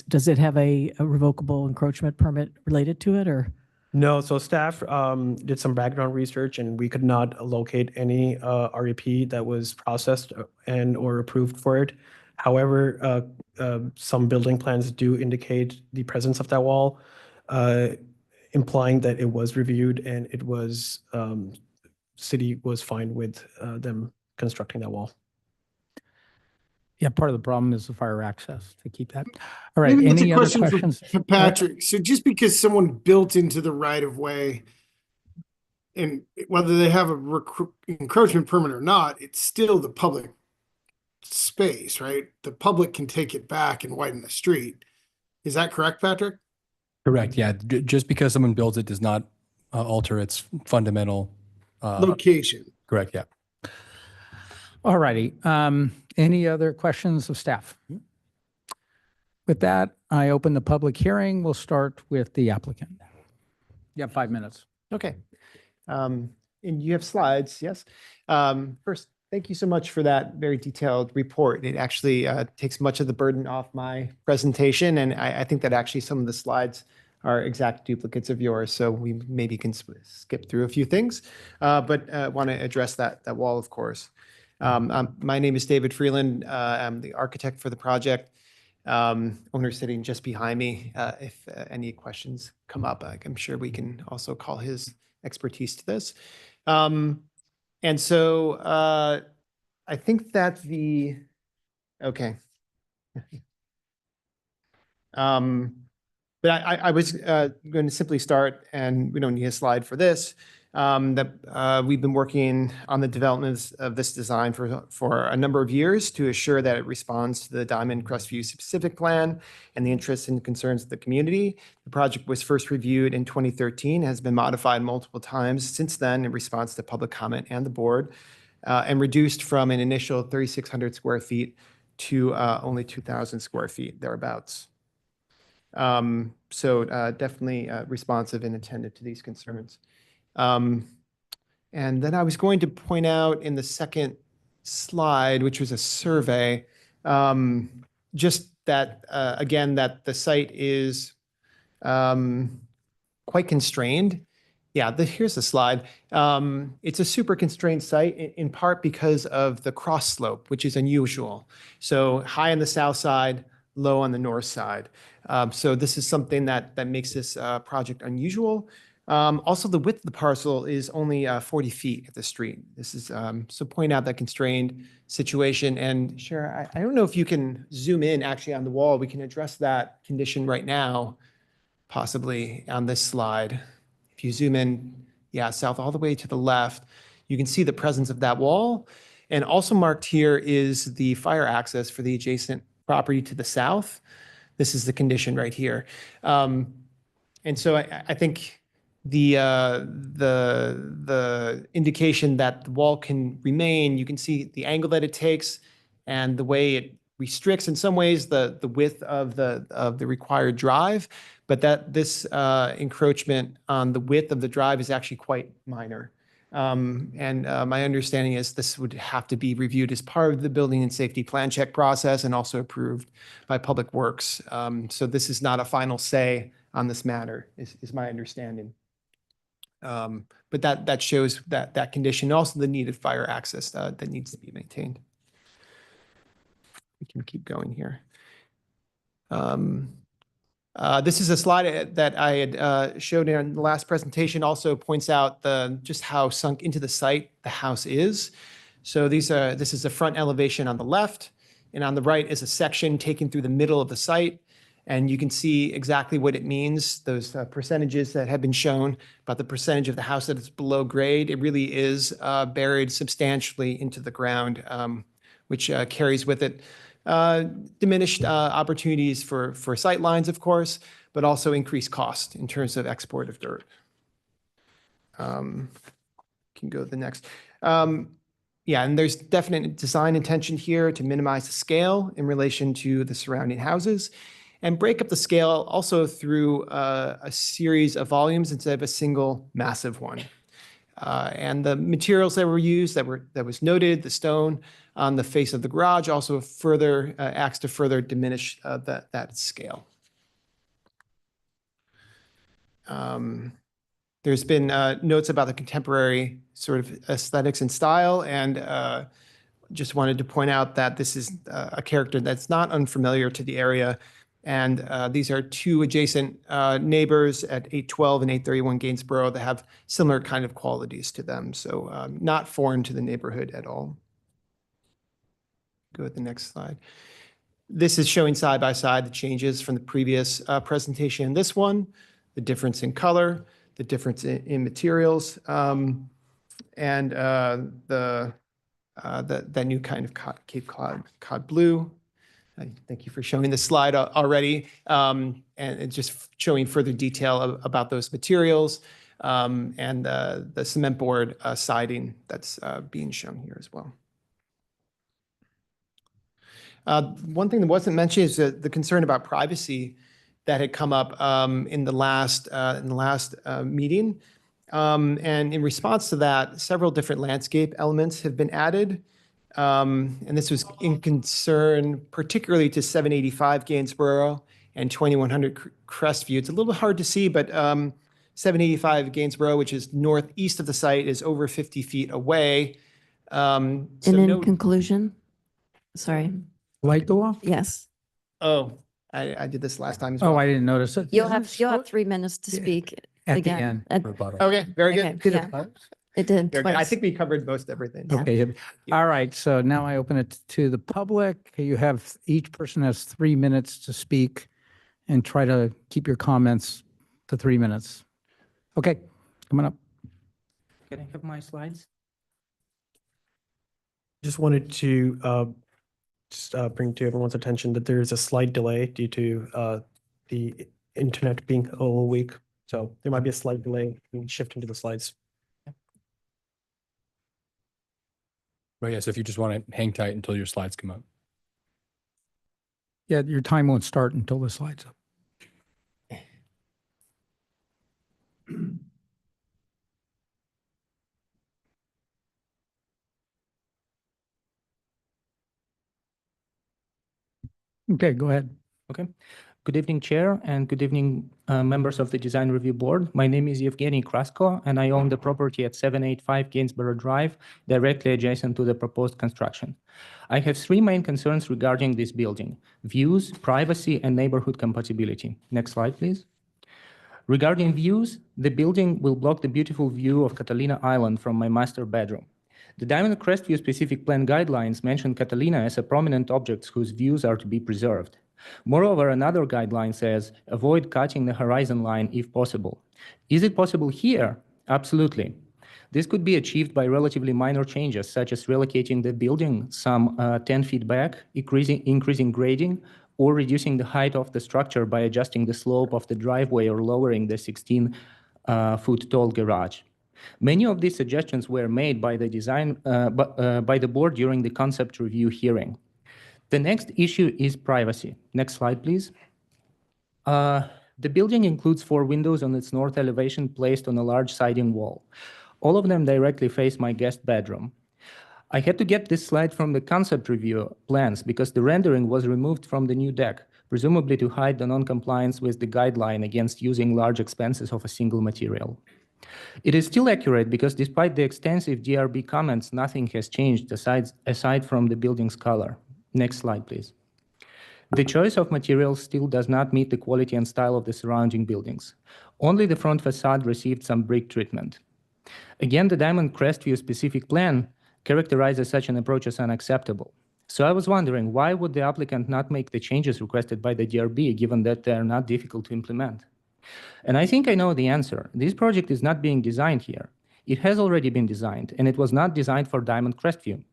does it have a revocable encroachment permit related to it or? No, so staff did some background research and we could not locate any REP that was processed and or approved for it. However, some building plans do indicate the presence of that wall, implying that it was reviewed and it was, city was fine with them constructing that wall. Yeah, part of the problem is the fire access to keep that. All right, Maybe it's a any other question for questions? Patrick, so just because someone built into the right of way and whether they have a encroachment permit or not, it's still the public space, right? The public can take it back and widen the street. Is that correct, Patrick? Correct. Yeah. Just because someone builds it does not alter its fundamental location. Correct. Yeah. All righty. Any other questions of staff? With that, I open the public hearing. We'll start with the applicant. You have 5 minutes. Okay. And you have slides, yes? First, thank you so much for that very detailed report. It actually takes much of the burden off my presentation, and I think that actually some of the slides are exact duplicates of yours, so we maybe can skip through a few things, but want to address that wall, of course. My name is David Freeland. I'm the architect for the project. Owner sitting just behind me. If any questions come up, I'm sure we can also call his expertise to this. And so I think that okay. But I was going to simply start, and we don't need a slide for this, that we've been working on the development of this design for a number of years to assure that it responds to the Diamond Crestview specific plan and the interests and concerns of the community. The project was first reviewed in 2013, has been modified multiple times since then in response to public comment and the board, and reduced from an initial 3,600 square feet to only 2,000 square feet, thereabouts. So definitely responsive and attentive to these concerns. And then I was going to point out in the second slide, which was a survey, just that, again, that the site is quite constrained. Yeah, here's the slide. It's a super constrained site in part because of the cross slope, which is unusual. So high on the south side, low on the north side. So this is something that makes this project unusual. Also, the width of the parcel is only 40 feet at the street. This is so point out that constrained situation. And Sharon, I don't know if you can zoom in actually on the wall. We can address that condition right now, possibly on this slide. If you zoom in, yeah, south all the way to the left, you can see the presence of that wall. And also marked here is the fire access for the adjacent property to the south. This is the condition right here. And so I think the indication that the wall can remain, you can see the angle that it takes and the way it restricts in some ways the width of the required drive, but that this encroachment on the width of the drive is actually quite minor. And my understanding is this would have to be reviewed as part of the building and safety plan check process and also approved by Public Works. So this is not a final say on this matter, is my understanding. But that shows that condition, also the needed fire access that needs to be maintained. We can keep going here. This is a slide that I had showed in the last presentation, also points out just how sunk into the site the house is. So this is the front elevation on the left, and on the right is a section taken through the middle of the site. And you can see exactly what it means, those percentages that have been shown about the percentage of the house that is below grade. It really is buried substantially into the ground, which carries with it diminished opportunities for sight lines, of course, but also increased cost in terms of export of dirt. Can go to the next. Yeah, and there's definite design intention here to minimize the scale in relation to the surrounding houses and break up the scale also through a series of volumes instead of a single massive one. And the materials that were used, that was noted, the stone on the face of the garage also further acts to further diminish that scale. There's been notes about the contemporary sort of aesthetics and style, and just wanted to point out that this is a character that's not unfamiliar to the area. And these are two adjacent neighbors at 812 and 831 Gainsborough that have similar kind of qualities to them. So not foreign to the neighborhood at all. Go to the next slide. This is showing side by side the changes from the previous presentation and this one, the difference in color, the difference in materials, and that new kind of Cape Cod blue. Thank you for showing this slide already, and just showing further detail about those materials and the cement board siding that's being shown here as well. One thing that wasn't mentioned is the concern about privacy that had come up in the last meeting. And in response to that, several different landscape elements have been added. And this was in concern particularly to 785 Gainsborough and 2100 Crestview. It's a little bit hard to see, but 785 Gainsborough, which is northeast of the site, is over 50 feet away. And in conclusion, sorry. Light go off? Yes. Oh, I did this last time as well. Oh, I didn't notice it. You'll have 3 minutes to speak At the again. end. Okay, very good. Okay, yeah. It did Very good. I twice. think we covered most everything. Okay. All right. So now I open it to the public. You have, each person has 3 minutes to speak. and try to keep your comments to 3 minutes. Okay, coming up. Can I have my slides? Just wanted to bring to everyone's attention that there is a slight delay due to the internet being a little weak. So there might be a slight delay in shifting to the slides. Right, yes, if you just want to hang tight until your slides come up. Yeah, your time won't start until the slide's up. Okay, go ahead. Okay. Good evening, Chair, and good evening, members of the Design Review Board. My name is Evgeny Krasko, and I own the property at 785 Gainsborough Drive, directly adjacent to the proposed construction. I have three main concerns regarding this building: views, privacy, and neighborhood compatibility. Next slide, please. Regarding views, the building will block the beautiful view of Catalina Island from my master bedroom. The Diamond Crestview specific plan guidelines mention Catalina as a prominent object whose views are to be preserved. Moreover, another guideline says, avoid cutting the horizon line if possible. Is it possible here? Absolutely. This could be achieved by relatively minor changes, such as relocating the building some 10 feet back, increasing grading, or reducing the height of the structure by adjusting the slope of the driveway or lowering the 16-foot tall garage. Many of these suggestions were made by the board during the concept review hearing. The next issue is privacy. Next slide, please. The building includes 4 windows on its north elevation placed on a large siding wall. All of them directly face my guest bedroom. I had to get this slide from the concept review plans because the rendering was removed from the new deck, presumably to hide the non-compliance with the guideline against using large expanses of a single material. It is still accurate because despite the extensive DRB comments, nothing has changed aside from the building's color. Next slide, please. The choice of materials still does not meet the quality and style of the surrounding buildings. Only the front facade received some brick treatment. Again, the Diamond Crestview specific plan characterizes such an approach as unacceptable. So I was wondering, why would the applicant not make the changes requested by the DRB, given that they are not difficult to implement? And I think I know the answer. This project is not being designed here. It has already been designed, and it was not designed for Diamond Crestview.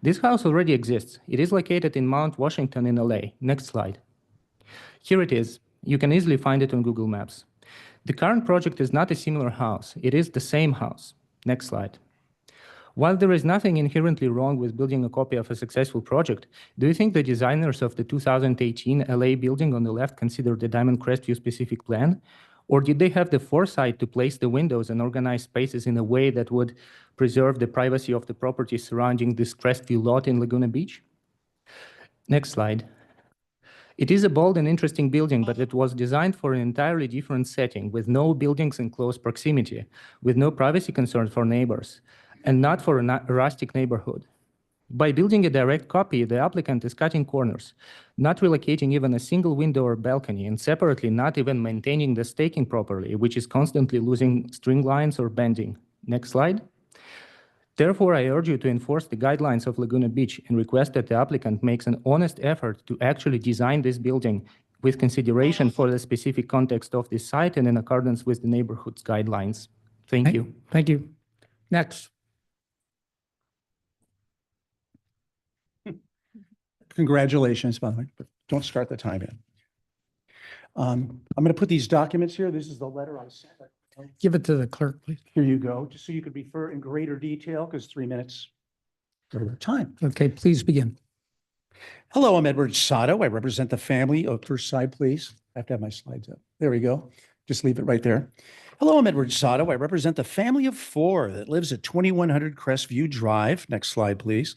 This house already exists. It is located in Mount Washington in LA. Next slide. Here it is. You can easily find it on Google Maps. The current project is not a similar house. It is the same house. Next slide. While there is nothing inherently wrong with building a copy of a successful project, do you think the designers of the 2018 LA building on the left considered the Diamond Crestview specific plan? Or did they have the foresight to place the windows and organize spaces in a way that would preserve the privacy of the property surrounding this Crestview lot in Laguna Beach? Next slide. It is a bold and interesting building, but it was designed for an entirely different setting, with no buildings in close proximity, with no privacy concerns for neighbors, and not for a rustic neighborhood. By building a direct copy, the applicant is cutting corners, not relocating even a single window or balcony, and separately not even maintaining the staking properly, which is constantly losing string lines or bending. Next slide. Therefore, I urge you to enforce the guidelines of Laguna Beach and request that the applicant makes an honest effort to actually design this building with consideration for the specific context of this site and in accordance with the neighborhood's guidelines. Thank you. Thank you. Next. Congratulations, by the way, but don't start the time yet. I'm going to put these documents here. This is the letter I sent. Give it to the clerk, please. Here you go, just so you could refer in greater detail, because 3 minutes is our time. Okay, please begin. Hello, I'm Edward Sato. I represent the family. Oh, first slide, please. I have to have my slides up. There we go. Just leave it right there. Hello, I'm Edward Sato. I represent the family of 4 that lives at 2100 Crestview Drive. Next slide, please.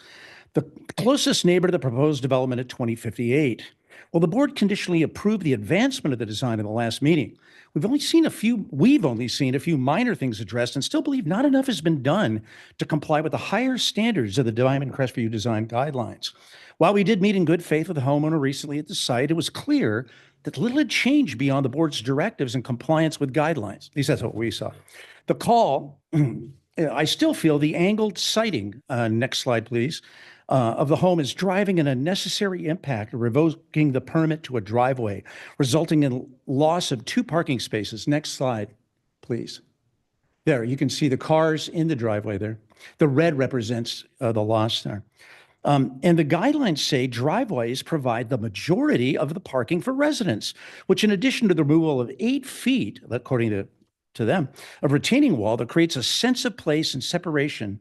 The closest neighbor to the proposed development at 2058. Well, the board conditionally approved the advancement of the design in the last meeting. We've only seen a few minor things addressed and still believe not enough has been done to comply with the higher standards of the Diamond Crestview design guidelines. While we did meet in good faith with the homeowner recently at the site, it was clear that little had changed beyond the board's directives and compliance with guidelines. At least that's what we saw. The call, I still feel the angled sighting, next slide, please, of the home is driving an unnecessary impact of revoking the permit to a driveway, resulting in loss of 2 parking spaces. Next slide, please. There, you can see the cars in the driveway there. The red represents the loss there. And the guidelines say driveways provide the majority of the parking for residents, which in addition to the removal of 8 feet, according to them, of retaining wall that creates a sense of place and separation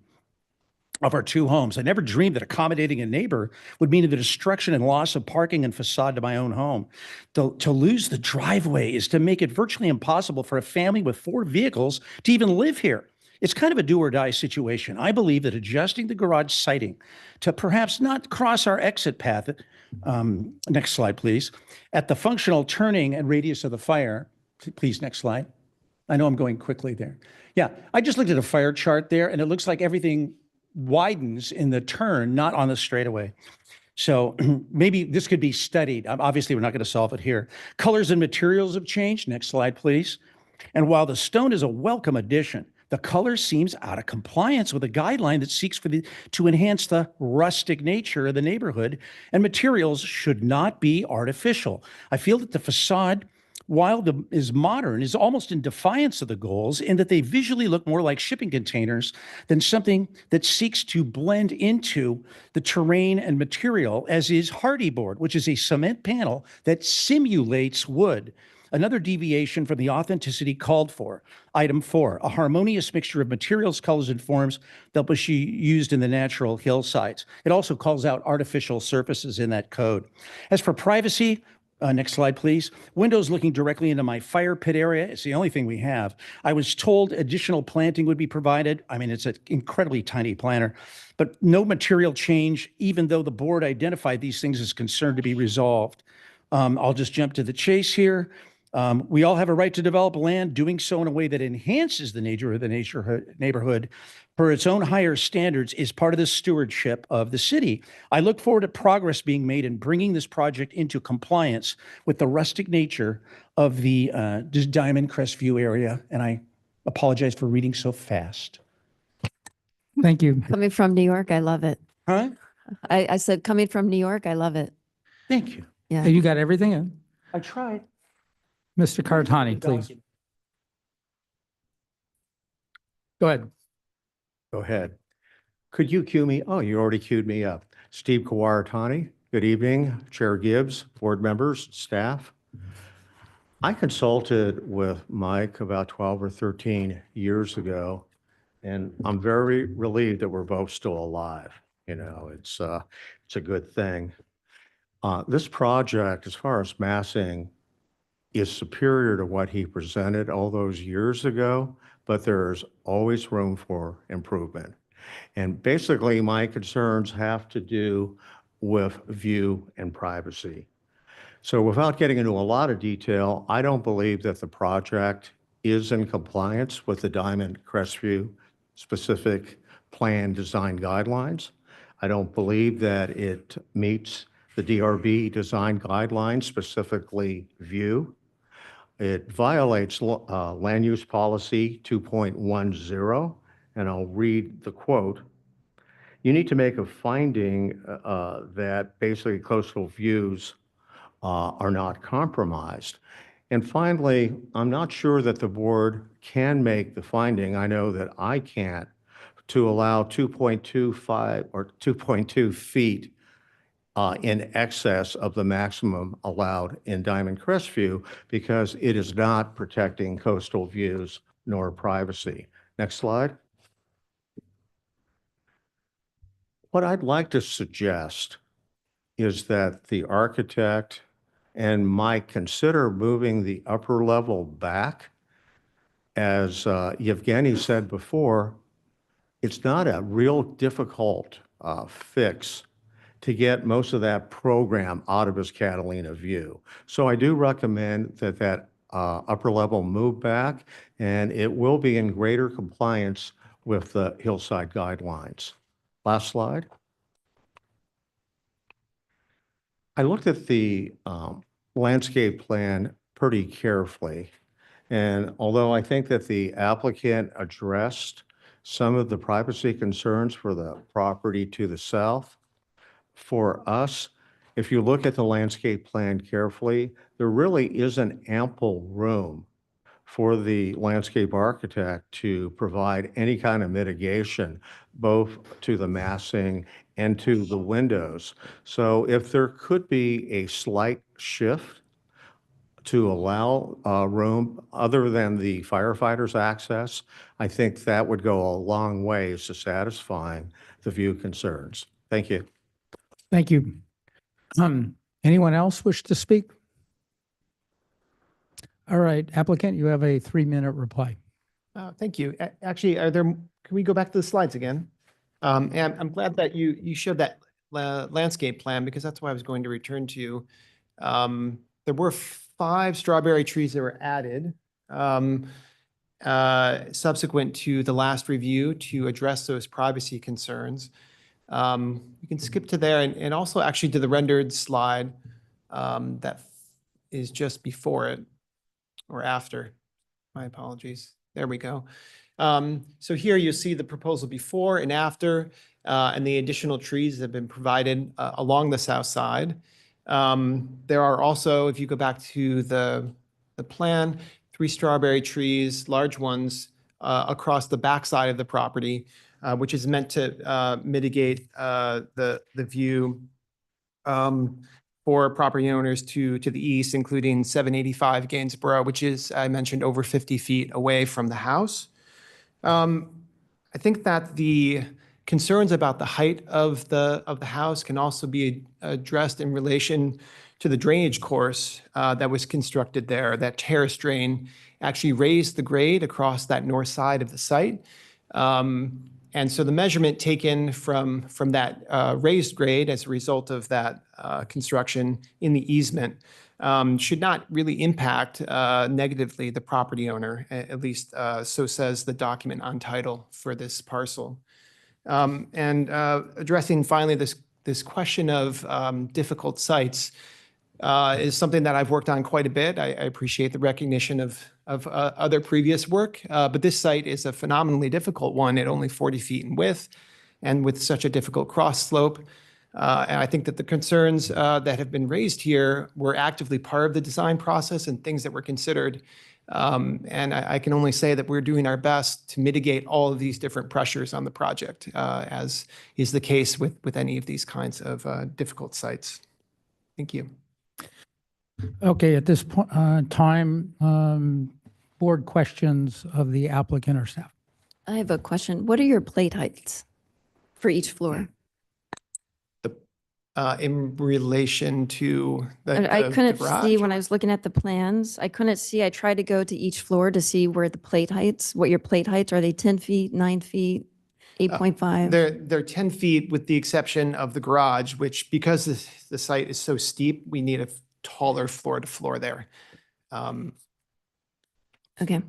of our 2 homes. I never dreamed that accommodating a neighbor would mean the destruction and loss of parking and facade to my own home. To lose the driveway is to make it virtually impossible for a family with 4 vehicles to even live here. It's kind of a do or die situation. I believe that adjusting the garage siting to perhaps not cross our exit path, next slide, please, at the functional turning and radius of the fire, please, next slide. I know I'm going quickly there. Yeah, I just looked at a fire chart there and it looks like everything widens in the turn, not on the straightaway. So maybe this could be studied. Obviously, we're not going to solve it here. Colors and materials have changed. Next slide, please. And while the stone is a welcome addition, the color seems out of compliance with a guideline that seeks to enhance the rustic nature of the neighborhood, and materials should not be artificial. I feel that the facade, while is modern, is almost in defiance of the goals in that they visually look more like shipping containers than something that seeks to blend into the terrain and material, as is Hardy Board, which is a cement panel that simulates wood. Another deviation from the authenticity called for. Item 4, a harmonious mixture of materials, colors, and forms that was used in the natural hillsides. It also calls out artificial surfaces in that code. As for privacy, next slide, please. Windows looking directly into my fire pit area. It's the only thing we have. I was told additional planting would be provided. I mean, it's an incredibly tiny planter, but no material change, even though the board identified these things as concerned to be resolved. I'll just jump to the chase here. We all have a right to develop land, doing so in a way that enhances the nature of the neighborhood for its own higher standards is part of the stewardship of the city. I look forward to progress being made in bringing this project into compliance with the rustic nature of the Diamond Crestview area. And I apologize for reading so fast. Thank you. Coming from New York, I love it. Huh? I said, coming from New York, I love it. Thank you. Yeah. You got everything in? I tried. Mr. Karatani, please. Go ahead. Go ahead. Could you cue me? Oh, you already queued me up. Steve Kawaratani, good evening. Chair Gibbs, board members, staff. I consulted with Mike about 12 or 13 years ago, and I'm very relieved that we're both still alive. You know, it's a good thing. This project, as far as massing, is superior to what he presented all those years ago, but there's always room for improvement. And basically, my concerns have to do with view and privacy. So without getting into a lot of detail, I don't believe that the project is in compliance with the Diamond Crestview specific plan design guidelines. I don't believe that it meets the DRB design guidelines, specifically view. It violates land use policy 2.10, and I'll read the quote. You need to make a finding that basically coastal views are not compromised. And finally, I'm not sure that the board can make the finding, I know that I can't, to allow 2.25 or 2.2 feet in excess of the maximum allowed in Diamond Crestview because it is not protecting coastal views nor privacy. Next slide. What I'd like to suggest is that the architect and Mike consider moving the upper level back. As Yevgeny said before, it's not a real difficult fix to get most of that program out of his Catalina view. So I do recommend that upper level move back, and it will be in greater compliance with the hillside guidelines. Last slide. I looked at the landscape plan pretty carefully, and although I think that the applicant addressed some of the privacy concerns for the property to the south, for us, if you look at the landscape plan carefully, there really isn't ample room for the landscape architect to provide any kind of mitigation, both to the massing and to the windows. So if there could be a slight shift to allow room other than the firefighters' access, I think that would go a long ways to satisfying the view concerns. Thank you. Thank you. Anyone else wish to speak? All right, applicant, you have a 3-minute reply. Thank you. Actually, can we go back to the slides again? And I'm glad that you showed that landscape plan because that's what I was going to return to. There were 5 strawberry trees that were added subsequent to the last review to address those privacy concerns. You can skip to there and also actually to the rendered slide that is just before it or after. My apologies. There we go. So here you see the proposal before and after and the additional trees that have been provided along the south side. There are also, if you go back to the plan, 3 strawberry trees, large ones, across the backside of the property, which is meant to mitigate the view for property owners to the east, including 785 Gainsborough, which is, I mentioned, over 50 feet away from the house. I think that the concerns about the height of the house can also be addressed in relation to the drainage course that was constructed there. That terrace drain actually raised the grade across that north side of the site. And so the measurement taken from that raised grade as a result of that construction in the easement should not really impact negatively the property owner, at least so says the document on title for this parcel. And addressing finally this question of difficult sites is something that I've worked on quite a bit. I appreciate the recognition of other previous work, but this site is a phenomenally difficult one at only 40 feet in width and with such a difficult cross slope. And I think that the concerns that have been raised here were actively part of the design process and things that were considered. And I can only say that we're doing our best to mitigate all of these different pressures on the project, as is the case with any of these kinds of difficult sites. Thank you. Okay, at this time, board questions of the applicant or staff. I have a question. What are your plate heights for each floor? In relation to I couldn't see garage? when I was looking at the plans. I couldn't see. I tried to go to each floor to see where the plate heights, what your plate heights, are they 10 feet, 9 feet, 8.5? They're 10 feet with the exception of the garage, which because the site is so steep, we need a taller floor to floor there. Okay.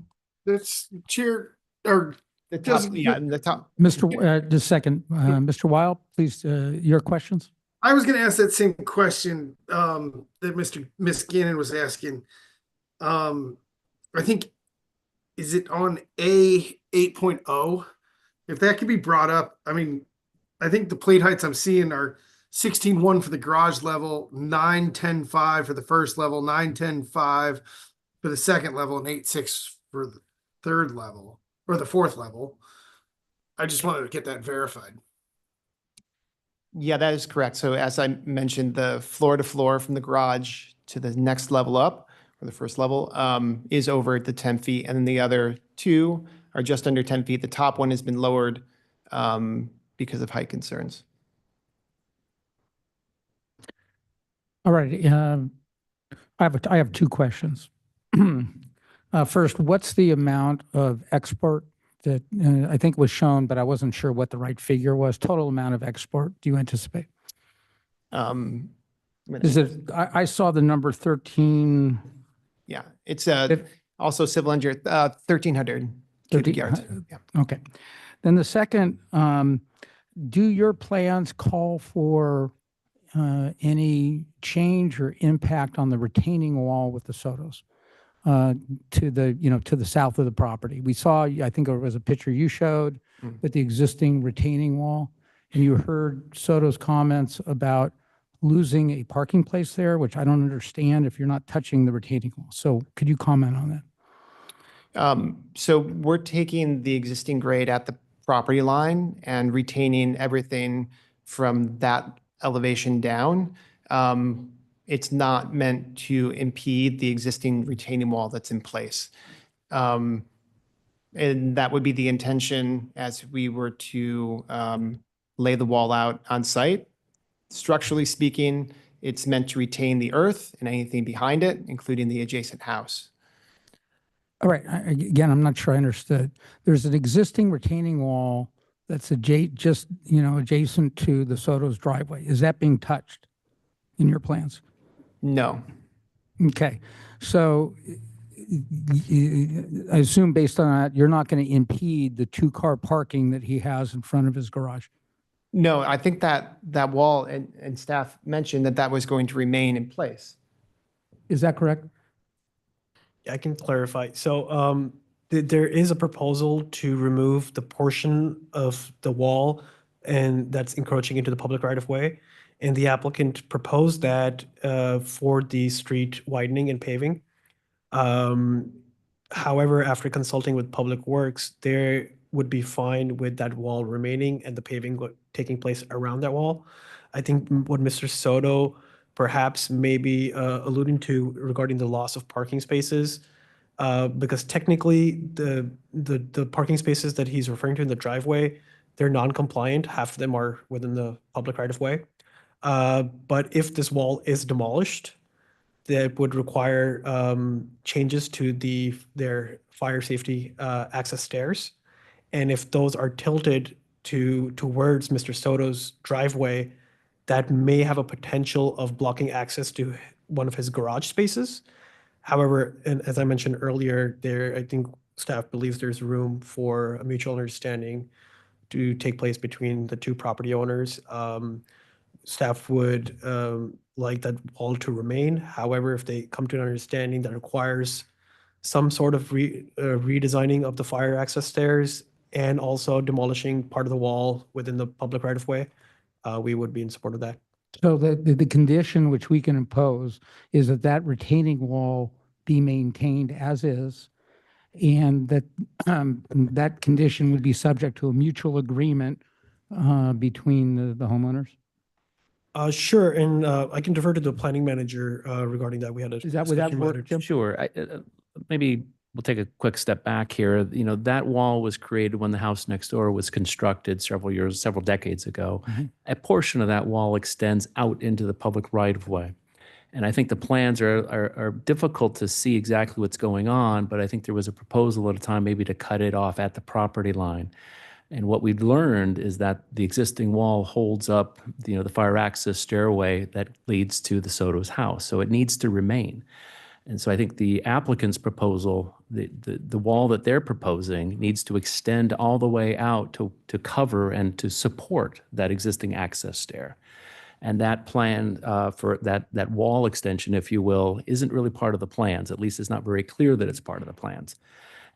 That's chair or the top, yeah, the top. Just a second, Mr. Weil, please, your questions. I was going to ask that same question that Ms. Gannon was asking. I think, is it on A 8.0? If that could be brought up, I mean, I think the plate heights I'm seeing are 16.1 for the garage level, 9.10.5 for the first level, 9.10.5 for the second level, and 8.6 for the third level or the fourth level. I just wanted to get that verified. Yeah, that is correct. So as I mentioned, the floor to floor from the garage to the next level up, or the first level, is over the 10 feet. And then the other 2 are just under 10 feet. The top one has been lowered because of height concerns. All right. I have 2 questions. First, what's the amount of export that I think was shown, but I wasn't sure what the right figure was? Total amount of export do you anticipate? Is it? I saw the number 13. Yeah, it's also civil engineer 1,300 cubic yards. Yeah. Okay. Then the second, do your plans call for any change or impact on the retaining wall with the Sotos to the south of the property? We saw, I think it was a picture you showed with the existing retaining wall. and you heard Soto's comments about losing a parking place there, which I don't understand if you're not touching the retaining wall. So could you comment on that? So we're taking the existing grade at the property line and retaining everything from that elevation down. It's not meant to impede the existing retaining wall that's in place. And that would be the intention as we were to lay the wall out on site. Structurally speaking, it's meant to retain the earth and anything behind it, including the adjacent house. All right, again, I'm not sure I understood. There's an existing retaining wall that's just, adjacent to the Soto's driveway. Is that being touched in your plans? No. Okay, so I assume based on that, you're not going to impede the two-car parking that he has in front of his garage? No, I think that wall and staff mentioned that was going to remain in place. Is that correct? I can clarify. So there is a proposal to remove the portion of the wall and that's encroaching into the public right of way. And the applicant proposed that for the street widening and paving. However, after consulting with Public Works, they would be fine with that wall remaining and the paving taking place around that wall. I think what Mr. Soto perhaps maybe alluding to regarding the loss of parking spaces, because technically the parking spaces that he's referring to in the driveway, they're non-compliant. Half of them are within the public right of way. But if this wall is demolished, that would require changes to their fire safety access stairs. And if those are tilted towards Mr. Soto's driveway, that may have a potential of blocking access to one of his garage spaces. However, and as I mentioned earlier, I think staff believes there's room for a mutual understanding to take place between the two property owners. Staff would like that wall to remain. However, if they come to an understanding that requires some sort of redesigning of the fire access stairs and also demolishing part of the wall within the public right of way, we would be in support of that. So the condition which we can impose is that retaining wall be maintained as is, and that that condition would be subject to a mutual agreement between the homeowners? Sure, and I can defer to the planning manager regarding that. We had a Is that would that discussion work, about it. Jim? Sure. Maybe we'll take a quick step back here. That wall was created when the house next door was constructed several decades ago. Mm-hmm. A portion of that wall extends out into the public right of way. And I think the plans are difficult to see exactly what's going on, but I think there was a proposal at a time maybe to cut it off at the property line. And what we've learned is that the existing wall holds up, the fire access stairway that leads to the Soto's house. So it needs to remain. And so I think the applicant's proposal, the wall that they're proposing needs to extend all the way out to cover and to support that existing access stair. And that plan for that wall extension, if you will, isn't really part of the plans. At least it's not very clear that it's part of the plans.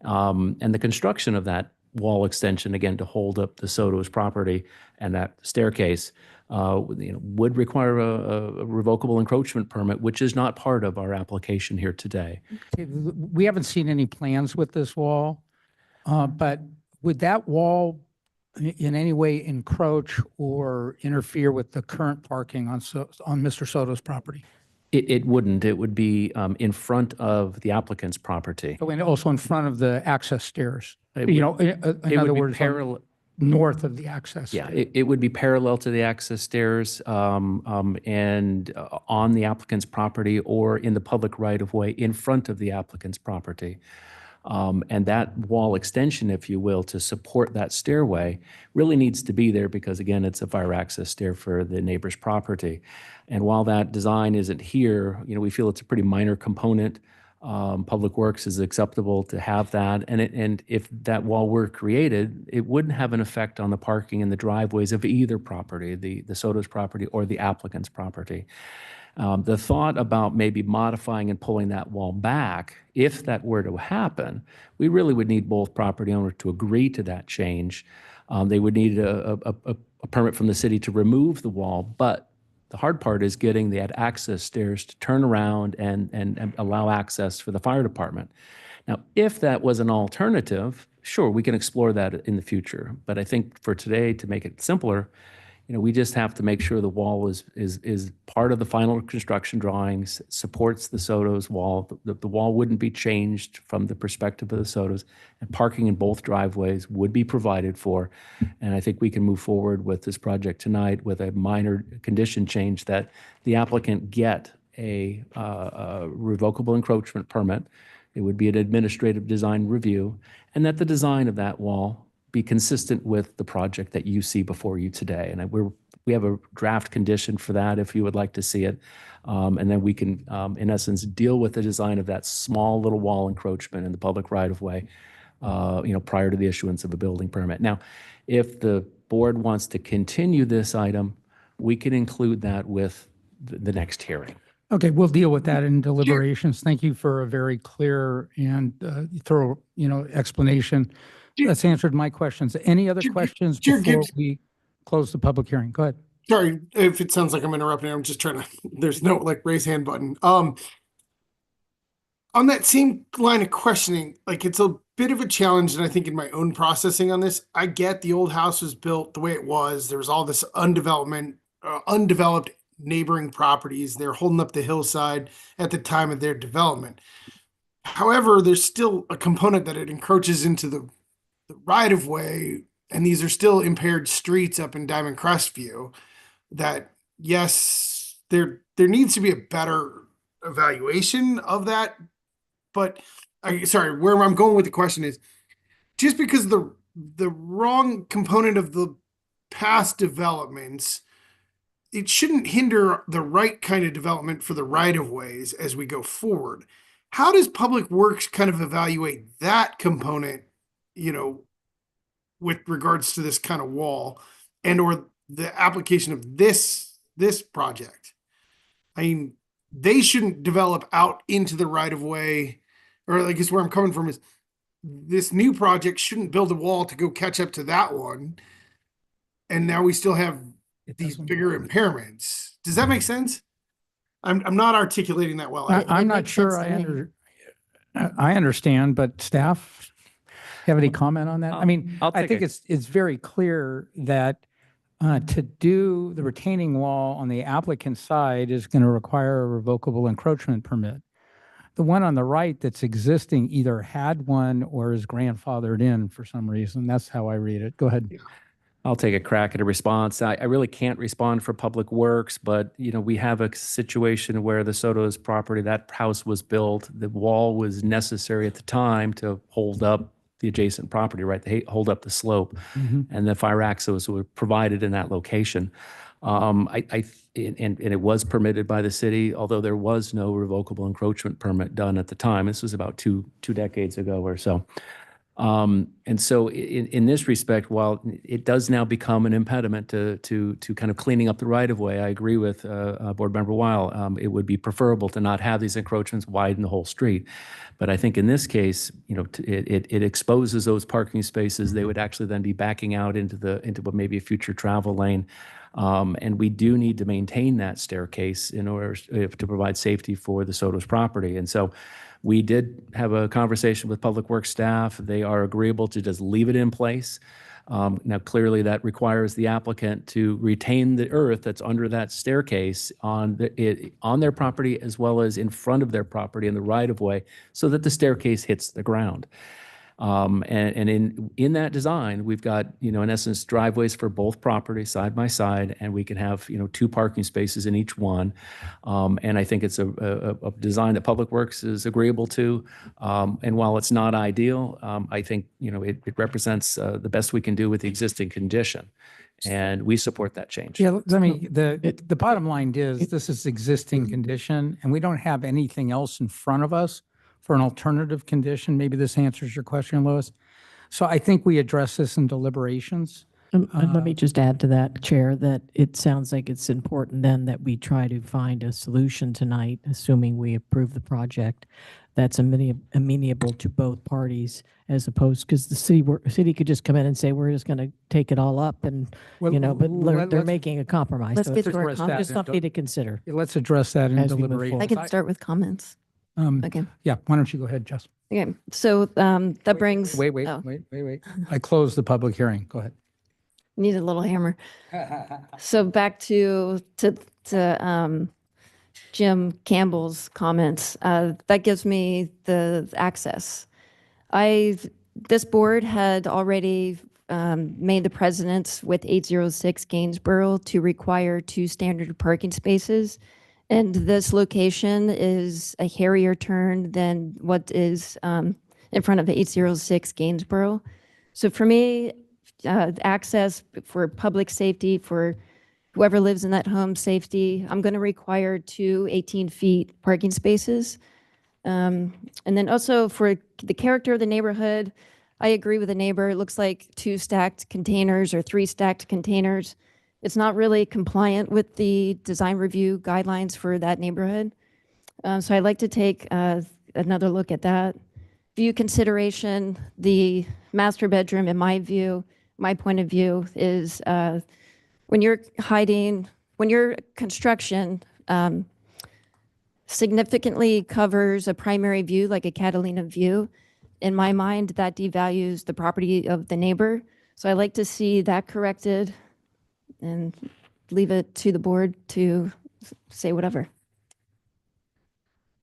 And the construction of that wall extension, again, to hold up the Soto's property and that staircase, would require a revocable encroachment permit, which is not part of our application here today. We haven't seen any plans with this wall, but would that wall in any way encroach or interfere with the current parking on Mr. Soto's property? It wouldn't. It would be in front of the applicant's property. Oh, and also in front of the access stairs? It In would other be words, parallel. north of the access? Yeah, it would be parallel to the access stairs and on the applicant's property or in the public right-of-way in front of the applicant's property. And that wall extension, if you will, to support that stairway really needs to be there because, again, it's a fire access stair for the neighbor's property. And while that design isn't here, we feel it's a pretty minor component. Public Works is acceptable to have that. And if that wall were created, it wouldn't have an effect on the parking in the driveways of either property, the Soto's property or the applicant's property. The thought about maybe modifying and pulling that wall back, if that were to happen, we really would need both property owners to agree to that change. They would need a permit from the city to remove the wall, but the hard part is getting the access stairs to turn around and allow access for the fire department. Now, if that was an alternative, sure, we can explore that in the future. But I think for today, to make it simpler, we just have to make sure the wall is part of the final construction drawings, supports the Soto's wall. The wall wouldn't be changed from the perspective of the Soto's, and parking in both driveways would be provided for. And I think we can move forward with this project tonight with a minor condition change that the applicant get a revocable encroachment permit. It would be an administrative design review, and that the design of that wall be consistent with the project that you see before you today. And we have a draft condition for that if you would like to see it. And then we can, in essence, deal with the design of that small little wall encroachment in the public right-of-way, prior to the issuance of a building permit. Now, if the board wants to continue this item, we can include that with the next hearing. Okay, we'll deal with that in deliberations. Thank you for a very clear and thorough, explanation. That's answered my questions. Any other questions before we close the public hearing? Go ahead. Sorry if it sounds like I'm interrupting. I'm just trying to, there's no raise hand button. On that same line of questioning, it's a bit of a challenge. And I think in my own processing on this, I get the old house was built the way it was. There was all this undeveloped neighboring properties. They're holding up the hillside at the time of their development. However, there's still a component that it encroaches into the right of way, and these are still impaired streets up in Diamond Crest View. That yes, there needs to be a better evaluation of that. But where I'm going with the question is, just because the wrong component of the past developments, it shouldn't hinder the right kind of development for the right of ways as we go forward. How does Public Works kind of evaluate that component, with regards to this kind of wall and or the application of this project? I mean, they shouldn't develop out into the right of way, or I guess where I'm coming from is this new project shouldn't build a wall to go catch up to that one. And now we still have these bigger impairments. Does that make sense? I'm not articulating that well. I'm not sure I understand, but staff, have any comment on that? I mean, I think it's very clear that to do the retaining wall on the applicant's side is going to require a revocable encroachment permit. The one on the right that's existing either had one or is grandfathered in for some reason. That's how I read it. Go ahead. I'll take a crack at a response. I really can't respond for Public Works, but we have a situation where the Soto's property, that house was built, the wall was necessary at the time to hold up the adjacent property, right? To hold up the slope, and the fire access were provided in that location. And it was permitted by the city, although there was no revocable encroachment permit done at the time. This was about two decades ago or so. And so in this respect, while it does now become an impediment to kind of cleaning up the right of way, I agree with Board Member Weil. It would be preferable to not have these encroachments widen the whole street. But I think in this case, it exposes those parking spaces. They would actually then be backing out into what may be a future travel lane. And we do need to maintain that staircase in order to provide safety for the Soto's property. And so we did have a conversation with Public Works staff. They are agreeable to just leave it in place. Now, clearly that requires the applicant to retain the earth that's under that staircase on their property as well as in front of their property in the right of way so that the staircase hits the ground. And in that design, we've got, in essence, driveways for both properties side by side, and we can have, 2 parking spaces in each one. And I think it's a design that Public Works is agreeable to. And while it's not ideal, I think, it represents the best we can do with the existing condition. And we support that change. Yeah, the bottom line is this is existing condition, and we don't have anything else in front of us for an alternative condition. Maybe this answers your question, Lois. So I think we address this in deliberations. And let me just add to that, Chair, that it sounds like it's important then that we try to find a solution tonight, assuming we approve the project, that's amenable to both parties, as opposed, because the city could just come in and say, we're just going to take it all up, and, Well, you know, but they're let's- making a compromise. Let's So get it's to our just comments. something to consider. Let's address that in As we move deliberation. I can start with comments. Okay. Yeah, why don't you go ahead, Jess? Okay. So that brings. Wait. oh, I closed the public hearing. Go ahead. Need a little hammer. So back to Jim Campbell's comments. That gives me the access. This board had already made the precedents with 806 Gainsborough to require 2 standard parking spaces. And this location is a hairier turn than what is in front of 806 Gainsborough. So for me, access for public safety, for whoever lives in that home, safety, I'm going to require 2 18-feet parking spaces. And then also for the character of the neighborhood, I agree with the neighbor. It looks like 2 stacked containers or 3 stacked containers. It's not really compliant with the design review guidelines for that neighborhood. So I'd like to take another look at that. View consideration, the master bedroom, in my view, my point of view is when your construction significantly covers a primary view, like a Catalina view, in my mind, that devalues the property of the neighbor. So I like to see that corrected and leave it to the board to say whatever.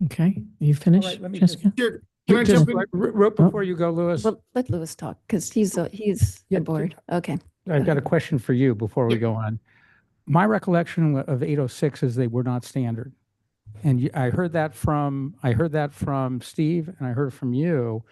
Okay, you finished, right, let me Jessica? Here, can I Just jump in? right before you go, Louis, Well, let Louis talk because he's the board. Okay. I've got a question for you before we go on. My recollection of 806 is they were not standard. And I heard that from Steve, and I heard it from you.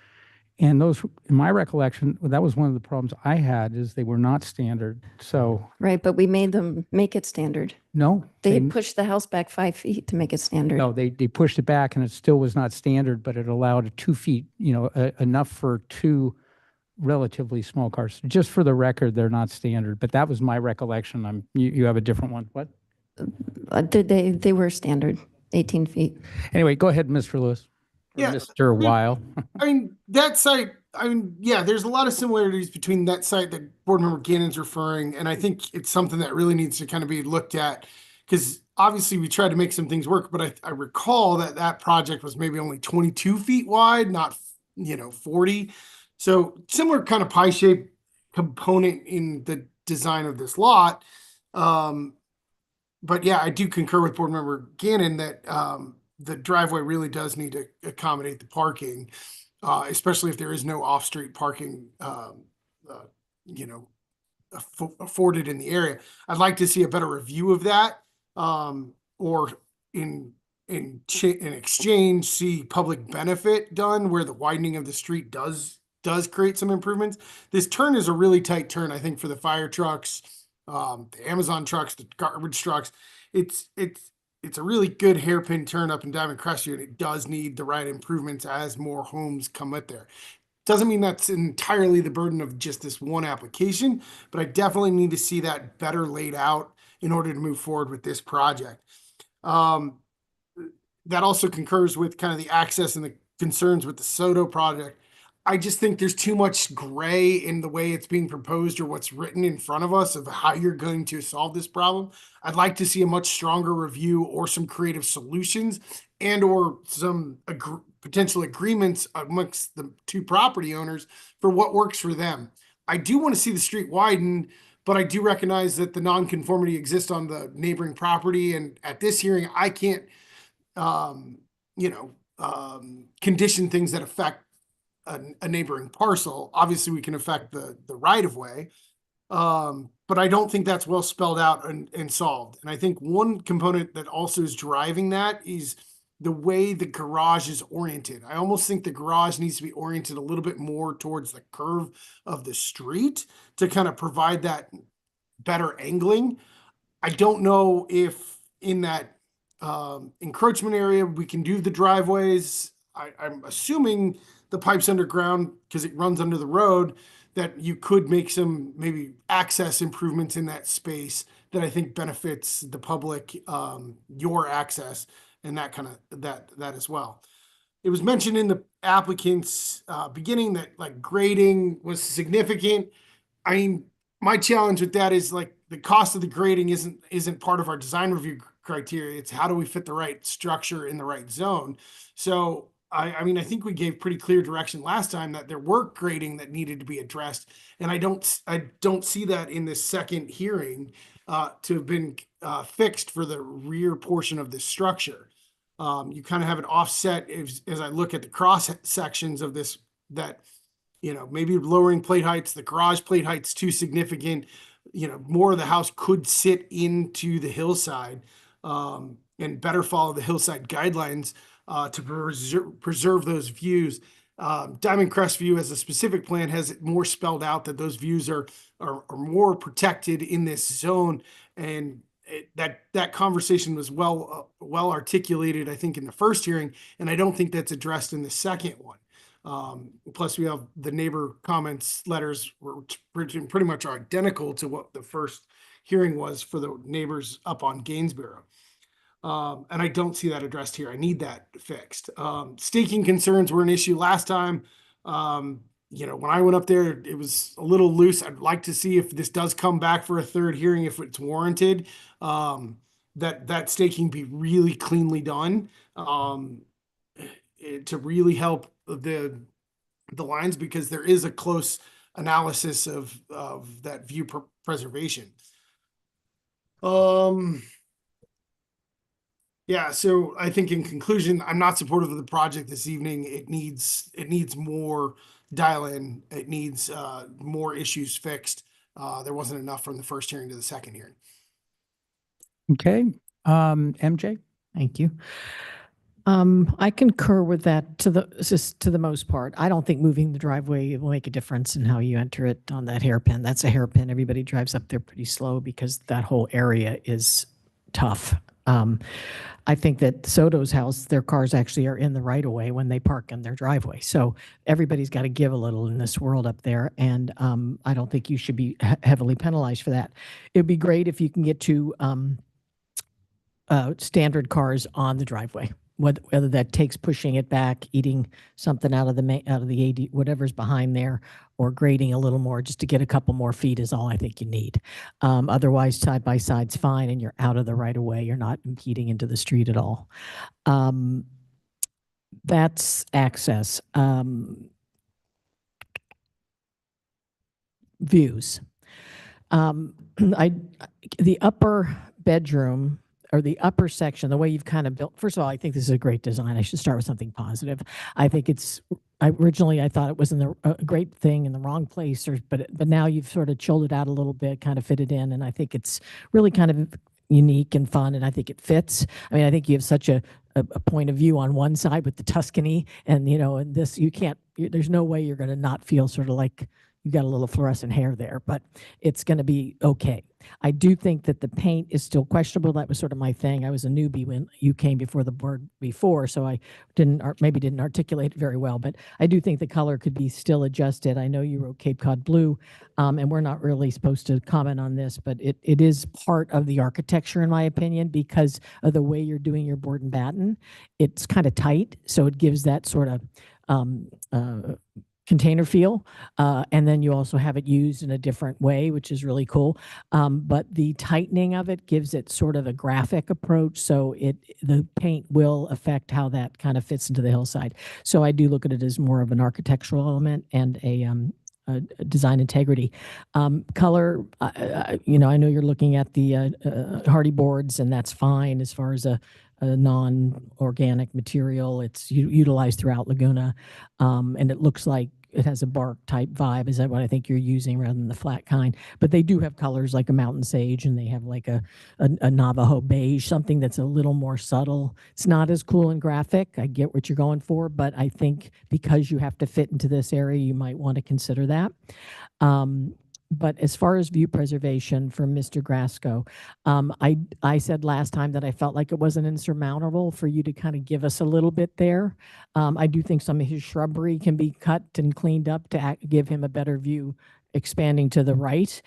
And those, in my recollection, that was one of the problems I had, is they were not standard. So Right, but we made them make it standard. no, They pushed the house back 5 feet to make it standard. no, they pushed it back, and it still was not standard, but it allowed 2 feet, enough for 2 relatively small cars. Just for the record, they're not standard, but that was my recollection. You have a different one. What? They were standard, 18 feet. Anyway, go ahead, Mr. Lewis. Or Yeah. Mr. Weil. I mean, that site, yeah, there's a lot of similarities between that site that Board Member Gannon's referring, and I think it's something that really needs to kind of be looked at, because obviously we tried to make some things work, but I recall that project was maybe only 22 feet wide, not 40. So similar kind of pie-shaped component in the design of this lot. But yeah, I do concur with Board Member Gannon that the driveway really does need to accommodate the parking, especially if there is no off-street parking, afforded in the area. I'd like to see a better review of that, or in exchange, see public benefit done where the widening of the street does create some improvements. This turn is a really tight turn, I think, for the fire trucks, the Amazon trucks, the garbage trucks. It's a really good hairpin turn up in Diamond Crest Street. It does need the right improvements as more homes come up there. Doesn't mean that's entirely the burden of just this one application, but I definitely need to see that better laid out in order to move forward with this project. That also concurs with kind of the access and the concerns with the Soto project. I just think there's too much gray in the way it's being proposed or what's written in front of us of how you're going to solve this problem. I'd like to see a much stronger review or some creative solutions and or some potential agreements amongst the 2 property owners for what works for them. I do want to see the street widened, but I do recognize that the nonconformity exists on the neighboring property. And at this hearing, I can't, condition things that affect a neighboring parcel. Obviously we can affect the right of way. But I don't think that's well spelled out and solved. And I think one component that also is driving that is the way the garage is oriented. I almost think the garage needs to be oriented a little bit more towards the curve of the street to kind of provide that better angling. I don't know if in that encroachment area we can do the driveways. I'm assuming the pipe's underground because it runs under the road. that you could make some maybe access improvements in that space that I think benefits the public, your access and that kind of that as well. It was mentioned in the applicant's beginning that like grading was significant. I mean, my challenge with that is like the cost of the grading isn't part of our design review criteria. It's how do we fit the right structure in the right zone. So I mean, I think we gave pretty clear direction last time that there were grading that needed to be addressed, and I don't see that in this second hearing to have been fixed for the rear portion of this structure. You kind of have an offset as I look at the cross sections of this, that, you know, maybe lowering plate heights, the garage plate height's too significant. You know, more of the house could sit into the hillside and better follow the hillside guidelines to preserve those views. Diamond Crest View as a specific plan has it more spelled out that those views are more protected in this zone, and that conversation was well articulated, I think, in the first hearing, and I don't think that's addressed in the second one. Plus, we have the neighbor comments letters were pretty much identical to what the first hearing was for the neighbors up on Gainsborough. And I don't see that addressed here. I need that fixed. Staking concerns were an issue last time. You know, when I went up there, it was a little loose. I'd like to see if this does come back for a third hearing, if it's warranted, that staking be really cleanly done, to really help the lines, because there is a close analysis of that view preservation. Yeah, so I think in conclusion, I'm not supportive of the project this evening. It needs more dial in. It needs more issues fixed. There wasn't enough from the first hearing to the second hearing. Okay, MJ? Thank you. I concur with that to the most part. I don't think moving the driveway will make a difference in how you enter it on that hairpin. That's a hairpin. Everybody drives up there pretty slow because that whole area is tough. I think that Soto's house, their cars actually are in the right of way when they park in their driveway. So everybody's got to give a little in this world up there. And I don't think you should be heavily penalized for that. It'd be great if you can get to standard cars on the driveway, whether that takes pushing it back, eating something out of the AD, whatever's behind there, or grading a little more just to get a couple more feet is all I think you need. Otherwise, side by side's fine, and you're out of the right of way. You're not impeding into the street at all. That's access. Views. The upper bedroom, or the upper section, the way you've kind of built, first of all, I think this is a great design. I should start with something positive. I think originally I thought it was a great thing in the wrong place, but now you've sort of chilled it out a little bit, kind of fit it in, and I think it's really kind of unique and fun, and I think it fits. I mean, I think you have such a point of view on one side with the Tuscany, and and this, there's no way you're going to not feel sort of like you've got a little fluorescent hair there, but it's going to be okay. I do think that the paint is still questionable. That was sort of my thing. I was a newbie when you came before the board before, so I maybe didn't articulate it very well, but I do think the color could be still adjusted. I know you wrote Cape Cod blue, and we're not really supposed to comment on this, but it is part of the architecture, in my opinion, because of the way you're doing your board and batten. It's kind of tight, so it gives that sort of container feel, and then you also have it used in a different way, which is really cool. But the tightening of it gives it sort of a graphic approach, so the paint will affect how that kind of fits into the hillside. So I do look at it as more of an architectural element and a design integrity. Color, I know you're looking at the Hardy boards, and that's fine as far as a non-organic material. It's utilized throughout Laguna, and it looks like it has a bark type vibe. Is that what I think you're using rather than the flat kind? But they do have colors like a mountain sage, and they have like a Navajo beige, something that's a little more subtle. It's not as cool and graphic. I get what you're going for, but I think because you have to fit into this area, you might want to consider that. But as far as view preservation for Mr. Grasco, I said last time that I felt like it wasn't insurmountable for you to kind of give us a little bit there. I do think some of his shrubbery can be cut and cleaned up to give him a better view expanding to the right.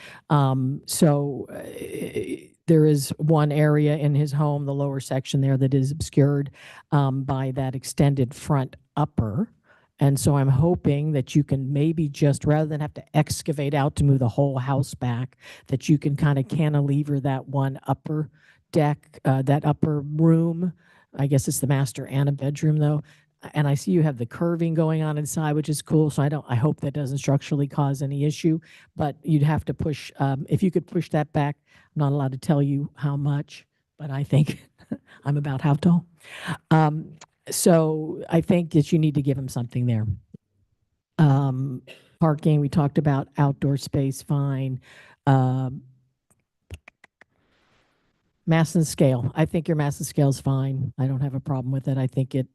There is one area in his home, the lower section there, that is obscured by that extended front upper. And so I'm hoping that you can maybe just, rather than have to excavate out to move the whole house back, that you can kind of cantilever that one upper deck, that upper room. I guess it's the master and a bedroom though. And I see you have the curving going on inside, which is cool. So I hope that doesn't structurally cause any issue, but you'd have to push, if you could push that back. I'm not allowed to tell you how much, but I think I'm about how tall. So I think that you need to give them something there. Parking, we talked about outdoor space, fine. Mass and scale. I think your mass and scale is fine. I don't have a problem with it. I think it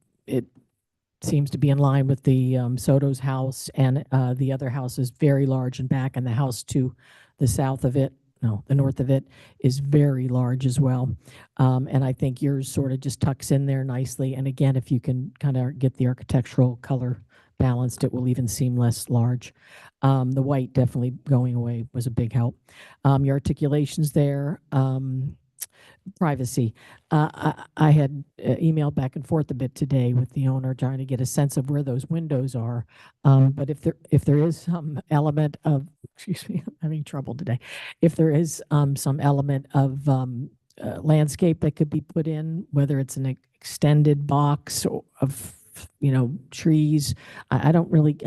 seems to be in line with the Soto's house, and the other house is very large and back, and the house to the south of it, no, the north of it is very large as well. And I think yours sort of just tucks in there nicely. And again, if you can kind of get the architectural color balanced, it will even seem less large. The white definitely going away was a big help. Your articulations there, privacy. I had emailed back and forth a bit today with the owner trying to get a sense of where those windows are. But if there is some element of, excuse me, I'm having trouble today. If there is some element of landscape that could be put in, whether it's an extended box of trees. I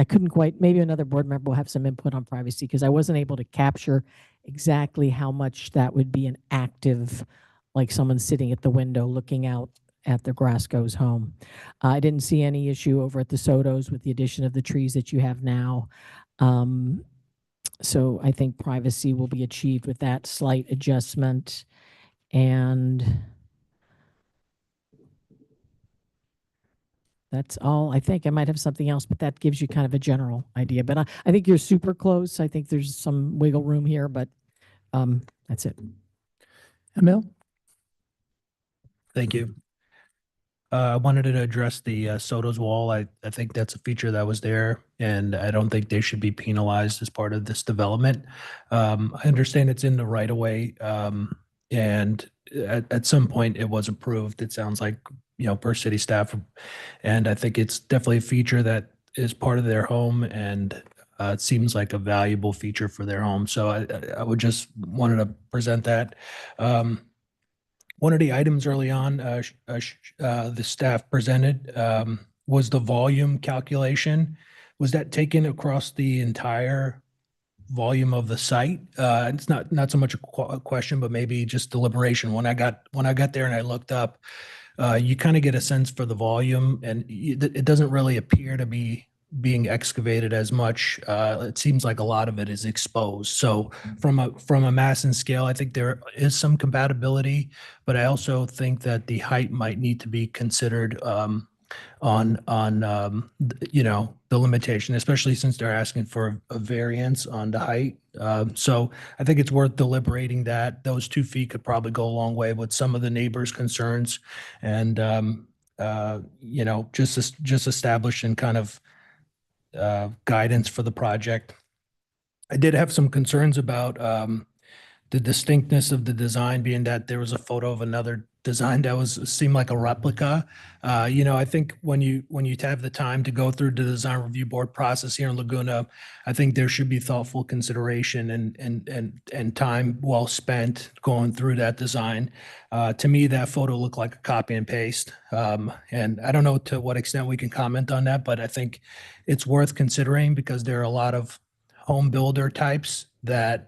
couldn't quite, maybe another board member will have some input on privacy, because I wasn't able to capture exactly how much that would be an active, like someone sitting at the window looking out at the Grasco's home. I didn't see any issue over at the Sotos with the addition of the trees that you have now. So I think privacy will be achieved with that slight adjustment. And that's all. I think I might have something else, but that gives you kind of a general idea. But I think you're super close. I think there's some wiggle room here, but that's it. Emil? Thank you. I wanted to address the Soto's wall. I think that's a feature that was there, and I don't think they should be penalized as part of this development. I understand it's in the right of way, and at some point it was approved. It sounds like, per city staff, and I think it's definitely a feature that is part of their home, and it seems like a valuable feature for their home. So I would just wanted to present that. One of the items early on the staff presented was the volume calculation. Was that taken across the entire volume of the site? It's not so much a question, but maybe just deliberation. When I got there and I looked up, you kind of get a sense for the volume, and it doesn't really appear to be being excavated as much. It seems like a lot of it is exposed. So from a mass and scale, I think there is some compatibility, but I also think that the height might need to be considered on the limitation, especially since they're asking for a variance on the height. So I think it's worth deliberating that. Those 2 feet could probably go a long way with some of the neighbors' concerns, and just establishing kind of guidance for the project. I did have some concerns about the distinctness of the design, being that there was a photo of another design that seemed like a replica. I think when you have the time to go through the design review board process here in Laguna, I think there should be thoughtful consideration and time well spent going through that design. To me, that photo looked like a copy and paste. And I don't know to what extent we can comment on that, but I think it's worth considering, because there are a lot of home builder types that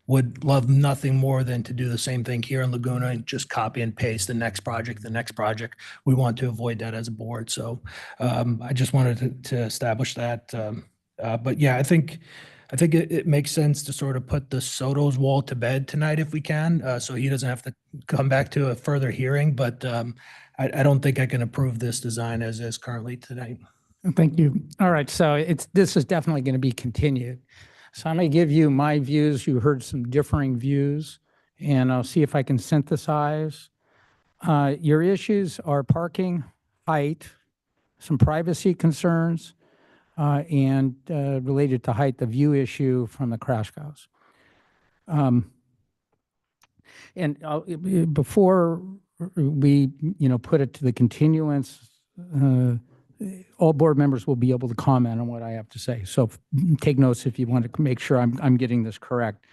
would love nothing more than to do the same thing here in Laguna and just copy and paste the next project. We want to avoid that as a board. So I just wanted to establish that. But yeah, I think it makes sense to sort of put the Soto's wall to bed tonight if we can, so he doesn't have to come back to a further hearing. But I don't think I can approve this design as is currently tonight. Thank you. All right, so this is definitely going to be continued. So I'm going to give you my views. You heard some differing views, and I'll see if I can synthesize. Your issues are parking, height, some privacy concerns, and related to height, the view issue from the crash cows. And before we, put it to the continuance, all board members will be able to comment on what I have to say. So take notes if you want to make sure I'm getting this correct.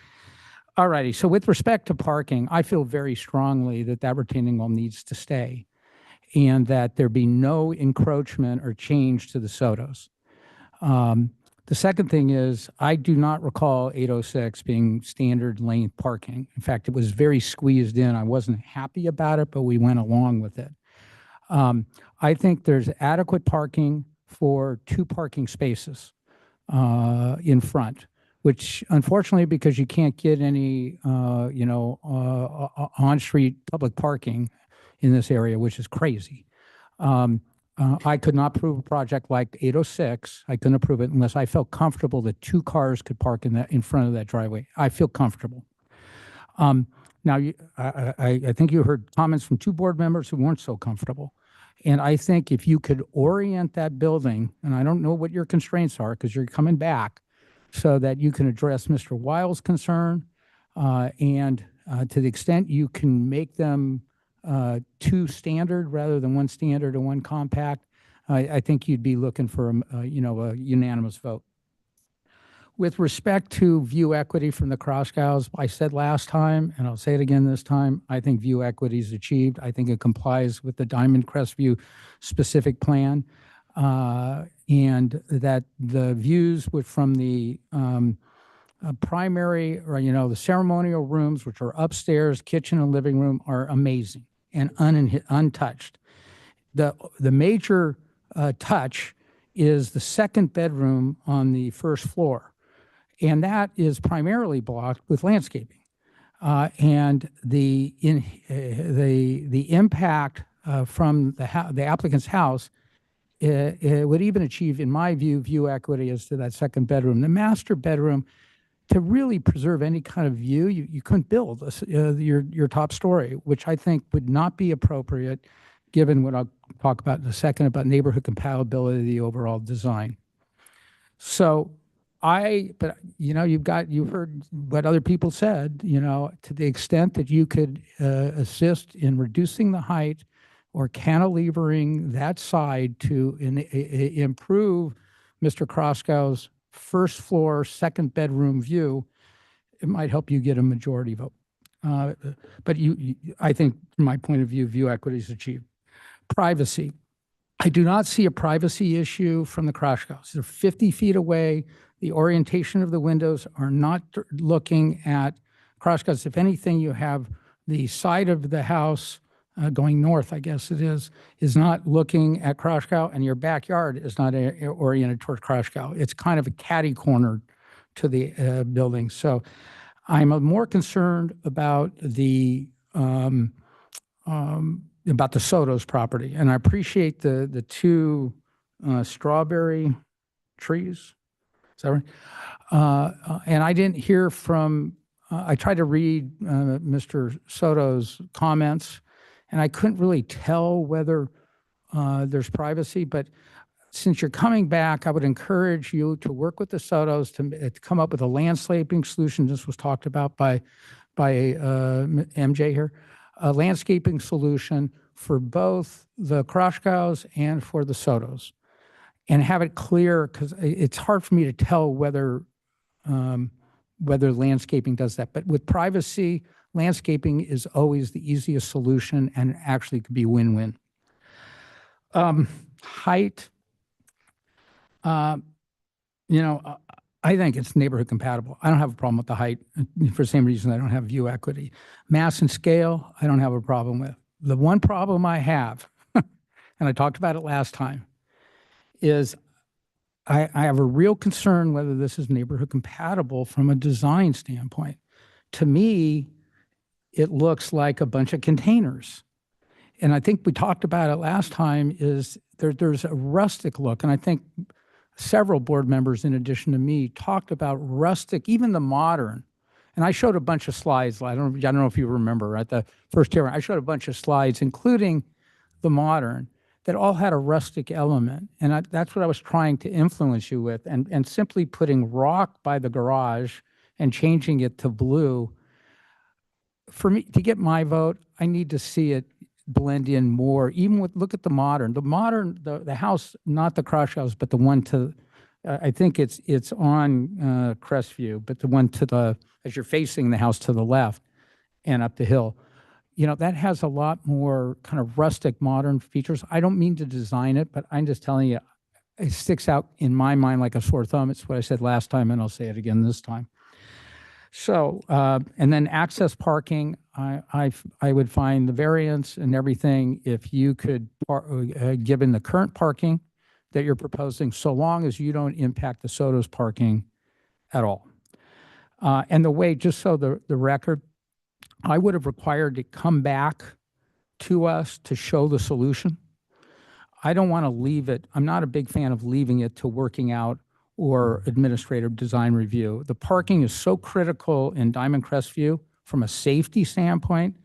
All righty. So with respect to parking, I feel very strongly that that retaining wall needs to stay and that there be no encroachment or change to the SOTOs. The second thing is I do not recall 806 being standard lane parking. In fact, it was very squeezed in. I wasn't happy about it, but we went along with it. I think there's adequate parking for 2 parking spaces in front, which unfortunately, because you can't get any, on-street public parking in this area, which is crazy. I could not approve a project like 806. I couldn't approve it unless I felt comfortable that 2 cars could park in front of that driveway. I feel comfortable. Now, I think you heard comments from 2 board members who weren't so comfortable. And I think if you could orient that building, and I don't know what your constraints are because you're coming back, so that you can address Mr. Wiles' concern, and to the extent you can make them 2 standard rather than 1 standard and 1 compact, I think you'd be looking for a unanimous vote. With respect to view equity from the cross cows, I said last time, and I'll say it again this time, I think view equity is achieved. I think it complies with the Diamond Crest View specific plan, and that the views from the primary, or the ceremonial rooms, which are upstairs, kitchen and living room, are amazing and untouched. The major touch is the 2nd bedroom on the 1st floor. And that is primarily blocked with landscaping. And the impact from the applicant's house, it would even achieve, in my view equity as to that 2nd bedroom. The master bedroom, to really preserve any kind of view, you couldn't build your top story, which I think would not be appropriate given what I'll talk about in a second about neighborhood compatibility of the overall design. So you've heard what other people said, to the extent that you could assist in reducing the height or cantilevering that side to improve Mr. Kroskow's 1st floor, 2nd bedroom view, it might help you get a majority vote. But I think from my point of view, view equity is achieved. Privacy. I do not see a privacy issue from the Kroskows. They're 50 feet away. The orientation of the windows are not looking at Kroskows. If anything, you have the side of the house going north, I guess it is not looking at Kroskow, and your backyard is not oriented towards Kroskow. It's kind of a catty corner to the building. So I'm more concerned about the Soto's property, and I appreciate the 2 strawberry trees. Is that right? And I didn't hear from, I tried to read Mr. Soto's comments, and I couldn't really tell whether there's privacy, but since you're coming back, I would encourage you to work with the Sotos to come up with a landscaping solution. This was talked about by MJ here, a landscaping solution for both the Kroskows and for the Sotos. And have it clear, because it's hard for me to tell whether landscaping does that. But with privacy, landscaping is always the easiest solution and actually could be win-win. Height, I think it's neighborhood compatible. I don't have a problem with the height for the same reason I don't have view equity. Mass and scale, I don't have a problem with. The one problem I have, and I talked about it last time, is I have a real concern whether this is neighborhood compatible from a design standpoint. To me, it looks like a bunch of containers. And I think we talked about it last time, is there's a rustic look. And I think several board members, in addition to me, talked about rustic, even the modern. And I showed a bunch of slides. I don't know if you remember at the first hearing. I showed a bunch of slides, including the modern, that all had a rustic element. And that's what I was trying to influence you with. And simply putting rock by the garage and changing it to blue, for me, to get my vote, I need to see it blend in more, even with, look at the modern. The house, not the crush house, but the one to, I think it's on Crestview, but the one to the, as you're facing the house to the left and up the hill, you know, that has a lot more kind of rustic modern features. I don't mean to design it, but I'm just telling you, it sticks out in my mind like a sore thumb. It's what I said last time, and I'll say it again this time. So, and then access parking, I would find the variance and everything if you could, given the current parking that you're proposing, so long as you don't impact the Soto's parking at all. And the way, just so the record, I would have required to come back to us to show the solution. I don't want to leave it. I'm not a big fan of leaving it to working out or administrative design review. The parking is so critical in Diamond Crestview from a safety standpoint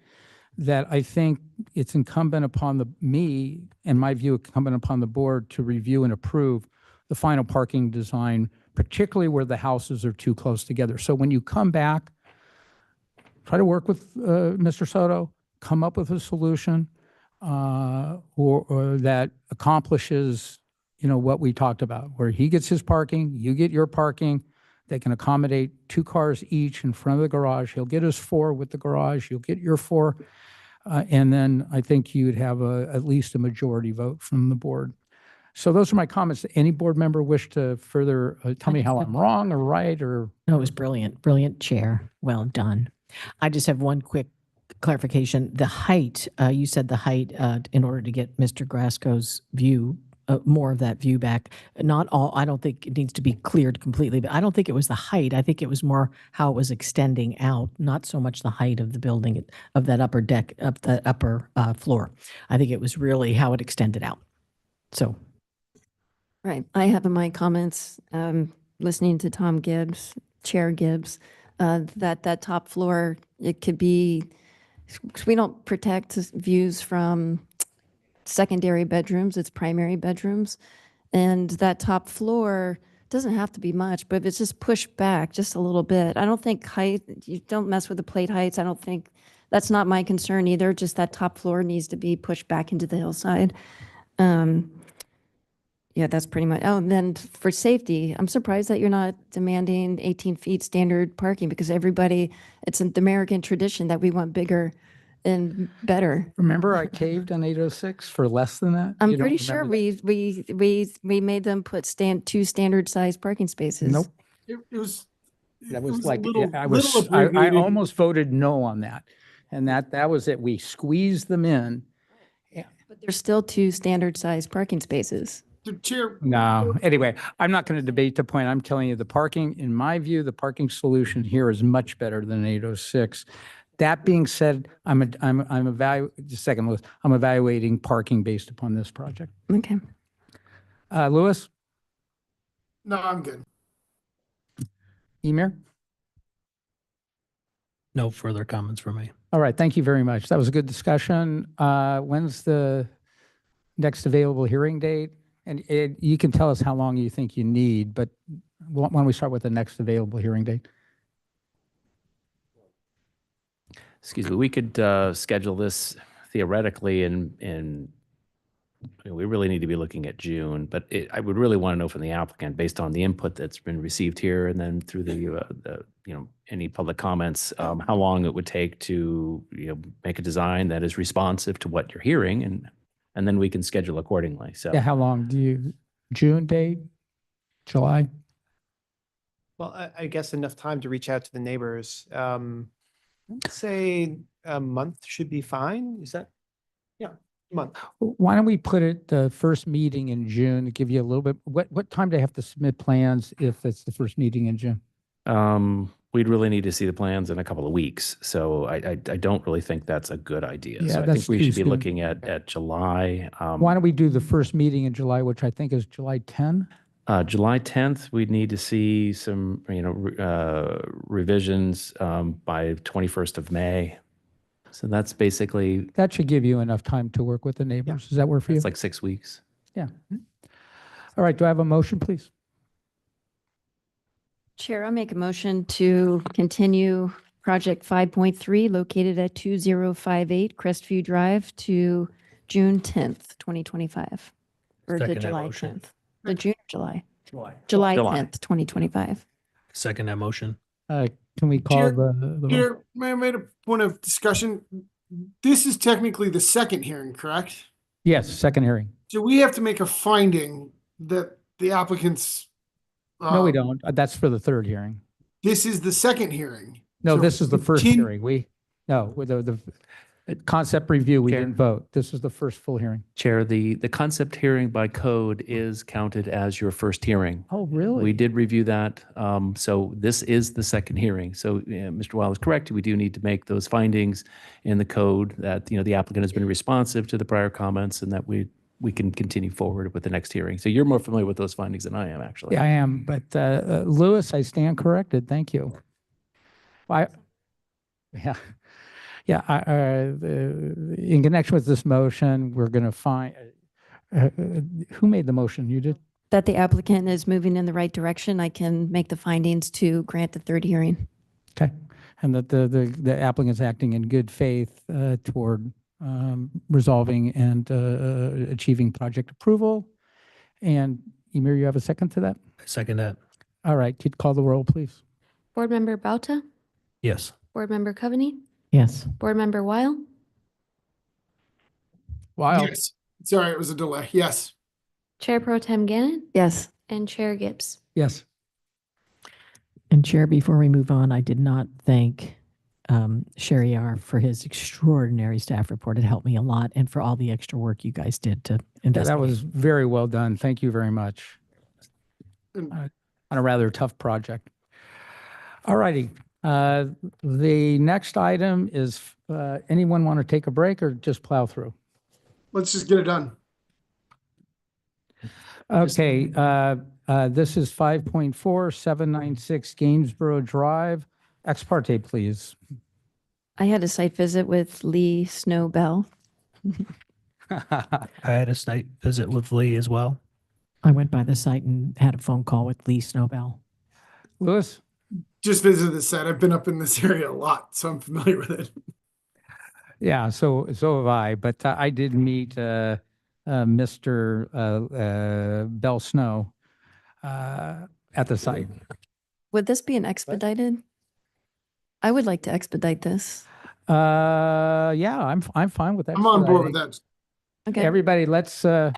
that I think it's incumbent upon me, in my view, incumbent upon the board to review and approve the final parking design, particularly where the houses are too close together. So when you come back, try to work with Mr. Soto, come up with a solution or that accomplishes, you know, what we talked about, where he gets his parking, you get your parking. They can accommodate 2 cars each in front of the garage. He'll get his 4 with the garage. You'll get your 4. And then I think you'd have at least a majority vote from the board. So those are my comments. Any board member wish to further tell me how I'm wrong or right or? No, it was brilliant, brilliant chair. Well done. I just have one quick clarification. The height, you said the height in order to get Mr. Grasco's view, more of that view back. Not all, I don't think it needs to be cleared completely, but I don't think it was the height. I think it was more how it was extending out, not so much the height of the building, of that upper deck, up the upper floor. I think it was really how it extended out. So. Right. I have in my comments, listening to Tom Gibbs, Chair Gibbs, that top floor, it could be, we don't protect views from secondary bedrooms, it's primary bedrooms. And that top floor doesn't have to be much, but if it's just pushed back just a little bit, I don't think height, you don't mess with the plate heights. I don't think, that's not my concern either. Just that top floor needs to be pushed back into the hillside. Yeah, that's pretty much. Oh, and then for safety, I'm surprised that you're not demanding 18 feet standard parking because everybody, it's the American tradition that we want bigger and better. Remember I caved on 806 for less than that? I'm You don't pretty sure remember we made them put 2 standard sized parking spaces. Nope. It was. That it was a like, little- I little was, I abbreviated. almost voted no on that. And that was it. We squeezed them in. But there's still 2 standard sized parking spaces. The chair. No, anyway, I'm not going to debate the point. I'm telling you, the parking, in my view, the parking solution here is much better than 806. That being said, I'm evaluating parking based upon this project. Okay. Louis, No, I'm good. Emir? No further comments from me. All right, thank you very much. That was a good discussion. When's the next available hearing date? And you can tell us how long you think you need, but why don't we start with the next available hearing date? Excuse me, we could schedule this theoretically in we really need to be looking at June, but I would really want to know from the applicant, based on the input that's been received here and then through the any public comments, how long it would take to make a design that is responsive to what you're hearing, and then we can schedule accordingly. So Yeah, how long do you, June date, July? Well, I guess enough time to reach out to the neighbors. Say a month should be fine. Is that? Yeah, a month. Why don't we put it the first meeting in June to give you a little bit, what time do they have to submit plans if it's the first meeting in June? we'd really need to see the plans in a couple of weeks. So I don't really think that's a good idea. Yeah, So I that's think we too should be soon. looking at July. Why don't we do the first meeting in July, which I think is July 10? July 10th, we'd need to see some, revisions by 21st of May. So that's basically, That should give you enough time to work with the neighbors. Does that work for you? it's like 6 weeks. Yeah. All right, do I have a motion, please? Chair, I'll make a motion to continue project 5.3 located at 2058 Crestview Drive to June 10th, 2025. Or the Second that July motion. 10th. The June or July? July. July July. 10th, 2025. Second that motion. Can we call Chair- the Here, may I made a point of discussion? This is technically the second hearing, correct? Yes, second hearing. So we have to make a finding that the applicants. No, we don't. That's for the third hearing. This is the second hearing. No, So this is the first continue- hearing. With the concept review, we Chair. didn't vote. This is the first full hearing. Chair, the concept hearing by code is counted as your first hearing. Oh, really? We did review that. So this is the second hearing. So Mr. Weil is correct. We do need to make those findings in the code that, the applicant has been responsive to the prior comments and that we can continue forward with the next hearing. So you're more familiar with those findings than I am, actually. Yeah, I am. But Louis, I stand corrected. Thank you. In connection with this motion, we're going to find, who made the motion? You did? That the applicant is moving in the right direction, I can make the findings to grant the third hearing. Okay. And that the applicant's acting in good faith toward resolving and achieving project approval. And Emir, you have a second to that? Second that. All right, could you call the roll, please? Board Member Bauta, Yes. Board Member Coveney, Yes. Board Member Weil, Wow. Yes. Sorry, it was a delay. Yes. Chair Pro Tem Gannon, Yes. and Chair Gibbs. Yes. And Chair, before we move on, I did not thank Sherry R. for his extraordinary staff report. It helped me a lot, and for all the extra work you guys did to Yeah, investigate. that was very well done. Thank you very much. And- On a rather tough project. All righty. The next item is, anyone want to take a break or just plow through? Let's just get it done. Okay, this is 5.4, 796 Gainsborough Drive. Ex parte, please. I had a site visit with Lee Snowbell. I had a site visit with Lee as well. I went by the site and had a phone call with Lee Snowbell. Louis? Just visited the site. I've been up in this area a lot, so I'm familiar with it. Yeah, so have I, but I did meet Mr. Bell Snow at the site. Would this be an expedited? I would like to expedite this. Yeah, I'm fine with that. I'm on board with that. Okay. Everybody, let's Ms.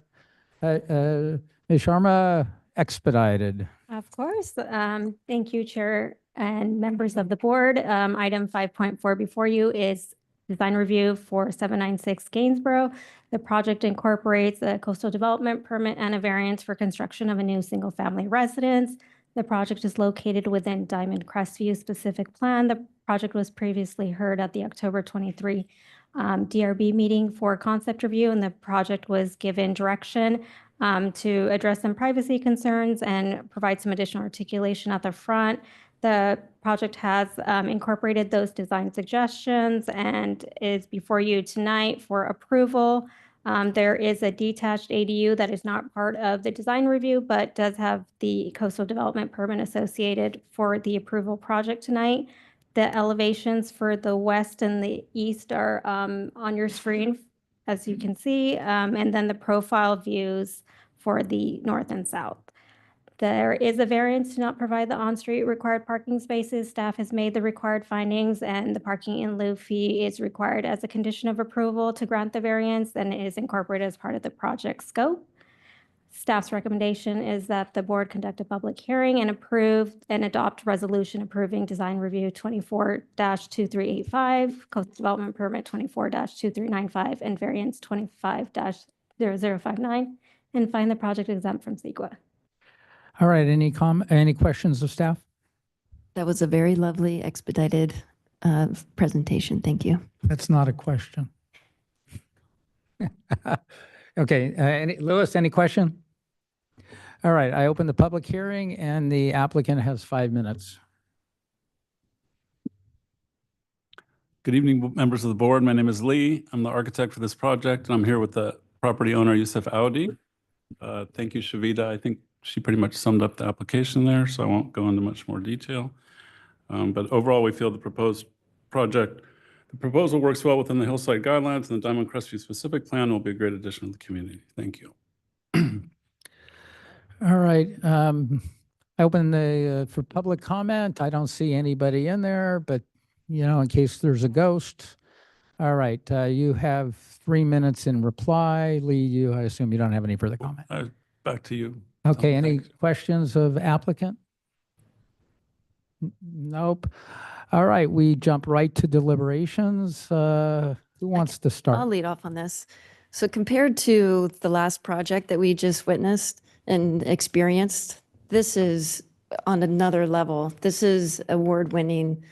Sharma, expedited. Of course. Thank you, Chair and members of the board. Item 5.4 before you is design review for 796 Gainsborough. The project incorporates a coastal development permit and a variance for construction of a new single-family residence. The project is located within Diamond Crestview specific plan. The project was previously heard at the October 23 DRB meeting for concept review, and the project was given direction to address some privacy concerns and provide some additional articulation at the front. The project has incorporated those design suggestions and is before you tonight for approval. There is a detached ADU that is not part of the design review, but does have the coastal development permit associated for the approval project tonight. The elevations for the west and the east are on your screen, as you can see, and then the profile views for the north and south. There is a variance to not provide the on-street required parking spaces. Staff has made the required findings, and the parking in lieu fee is required as a condition of approval to grant the variance and is incorporated as part of the project scope. Staff's recommendation is that the board conduct a public hearing and approve and adopt resolution approving design review 24-2385, coastal development permit 24-2395, and variance 25-0059, and find the project exempt from CEQA. All right, any questions of staff? That was a very lovely expedited presentation. Thank you. That's not a question. Okay, Louis, any question? All right, I open the public hearing and the applicant has 5 minutes. Good evening, members of the board. My name is Lee. I'm the architect for this project, and I'm here with the property owner, Youssef Audi. Thank you, Shavita. I think she pretty much summed up the application there, so I won't go into much more detail. But overall, we feel the proposal works well within the hillside guidelines, and the Diamond Crestview specific plan will be a great addition to the community. Thank you. All right, I open the, for public comment. I don't see anybody in there, but in case there's a ghost. All right, you have 3 minutes in reply. Lee, I assume you don't have any further comment. Back to you. Okay, any questions of applicant? Nope. All right, we jump right to deliberations. Who wants to I'll start? lead off on this. So compared to the last project that we just witnessed and experienced, this is on another level. This is award-winning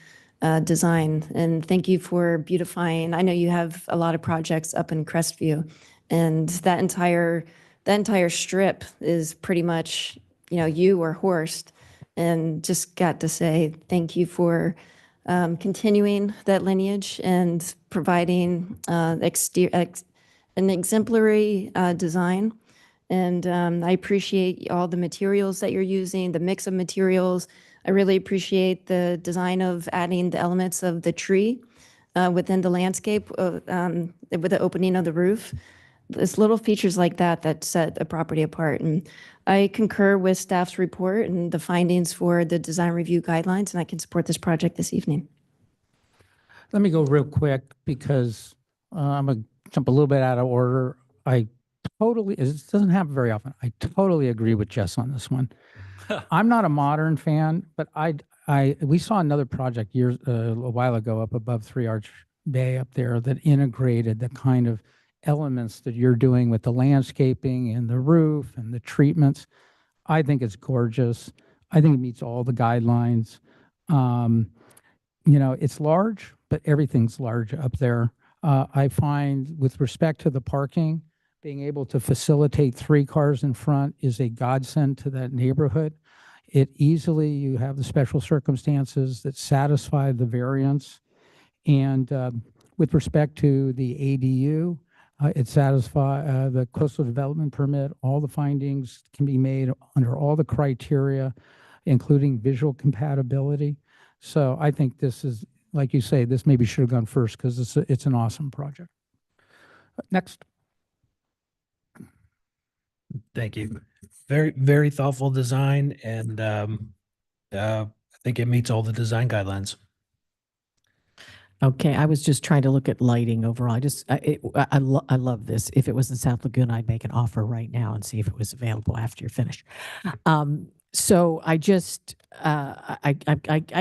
design. And thank you for beautifying. I know you have a lot of projects up in Crestview, and that entire strip is pretty much, you or Horst. And just got to say thank you for continuing that lineage and providing an exemplary design. And I appreciate all the materials that you're using, the mix of materials. I really appreciate the design of adding the elements of the tree within the landscape with the opening of the roof. There's little features like that set a property apart. And I concur with staff's report and the findings for the design review guidelines, and I can support this project this evening. Let me go real quick because I'm going to jump a little bit out of order. It doesn't happen very often. I totally agree with Jess on this one. I'm not a modern fan, but we saw another project a while ago up above Three Arch Bay up there that integrated the kind of elements that you're doing with the landscaping and the roof and the treatments. I think it's gorgeous. I think it meets all the guidelines. It's large, but everything's large up there. I find with respect to the parking, being able to facilitate 3 cars in front is a godsend to that neighborhood. You have the special circumstances that satisfy the variance. And with respect to the ADU, it satisfies the coastal development permit. All the findings can be made under all the criteria, including visual compatibility. So I think this is, like you say, this maybe should have gone first because it's an awesome project. Next. Thank you. Very, very thoughtful design, and I think it meets all the design guidelines. Okay, I was just trying to look at lighting overall. I love this. If it was in South Lagoon, I'd make an offer right now and see if it was available after you're finished. So I just, I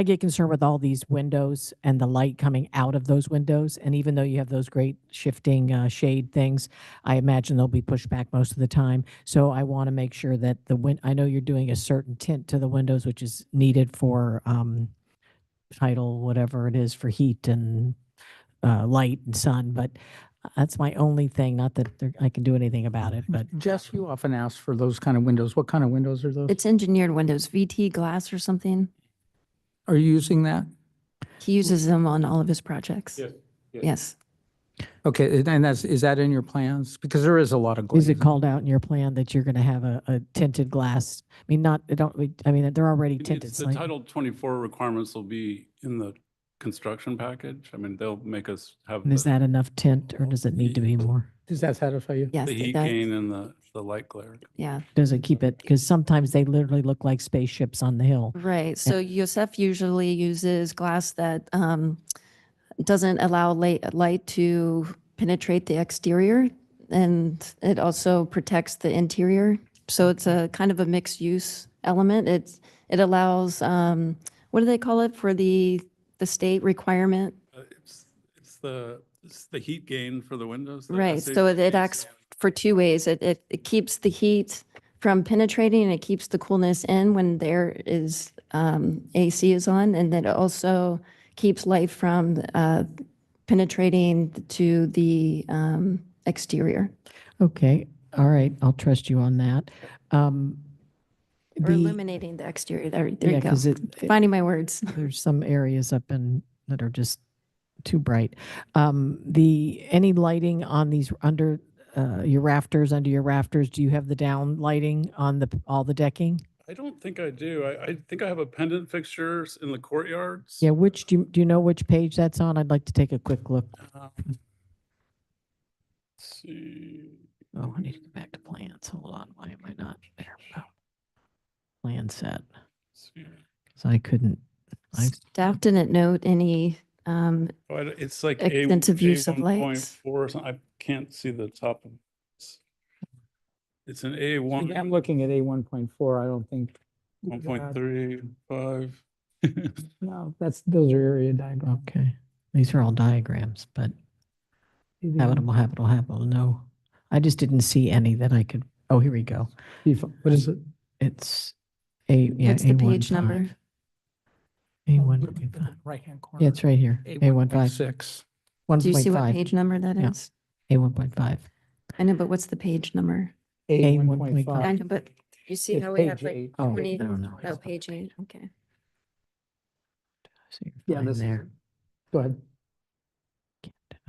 get concerned with all these windows and the light coming out of those windows. And even though you have those great shifting shade things, I imagine they'll be pushed back most of the time. So I want to make sure that I know you're doing a certain tint to the windows, which is needed for tidal, whatever it is, for heat and light and sun. But that's my only thing. Not that I can do anything about it, but Jess, you often ask for those kind of windows. What kind of windows are those? It's engineered windows, VT glass or something. Are you using that? He uses them on all of his projects. Yes. Okay, and is that in your plans? Because there is a lot of glaze. is it called out in your plan that you're going to have a tinted glass? I mean, they're already tinted. The Title 24 requirements will be in the construction package. I mean, they'll make us have Is that enough tint, or does it need to be more? Does that satisfy you? Yes, the it heat does. gain and the light glare. Yeah. Does it keep it? Because sometimes they literally look like spaceships on the hill. Right. So Youssef usually uses glass that doesn't allow light to penetrate the exterior, and it also protects the interior. So it's a kind of a mixed use element. It allows, what do they call it for the state requirement? It's the heat gain for the windows. Right. So it acts for 2 ways. It keeps the heat from penetrating, and it keeps the coolness in when there is AC is on, and then it also keeps light from penetrating to the exterior. Okay. All right. I'll trust you on that. Or The- illuminating the exterior. There Yeah, you go. 'cause Finding my words. There's some areas up in that are just too bright. Any lighting on these under your rafters, under your rafters, do you have the down lighting on all the decking? I don't think I do. I think I have a pendant fixtures in the courtyards. Yeah, do you know which page that's on? I'd like to take a quick look. Let's see. Oh, I need to go back to plans. Hold on. Why am I not there? Oh. Plan set. So I couldn't. Staff didn't note any It's like extensive use of lights. A1.4 or something. I can't see the top of it. It's an A1. I'm looking at A1.4. I don't think. 1.35. No, those are area diagrams. Okay. These are all diagrams, but habitable. No, I just didn't see any that I could. Oh, here we go. What is it? It's What's the page A15. number? A1.5. Right-hand corner. Yeah, it's right here. A15. 1.6. 1.5. Do you see what page number that Yeah. is? A1.5. I know, but what's the page number? A1.5. I know, but you see It's how we have page like 8. Oh, 20? no. Oh, page 8. Okay. So you're Yeah, fine this there. Go ahead.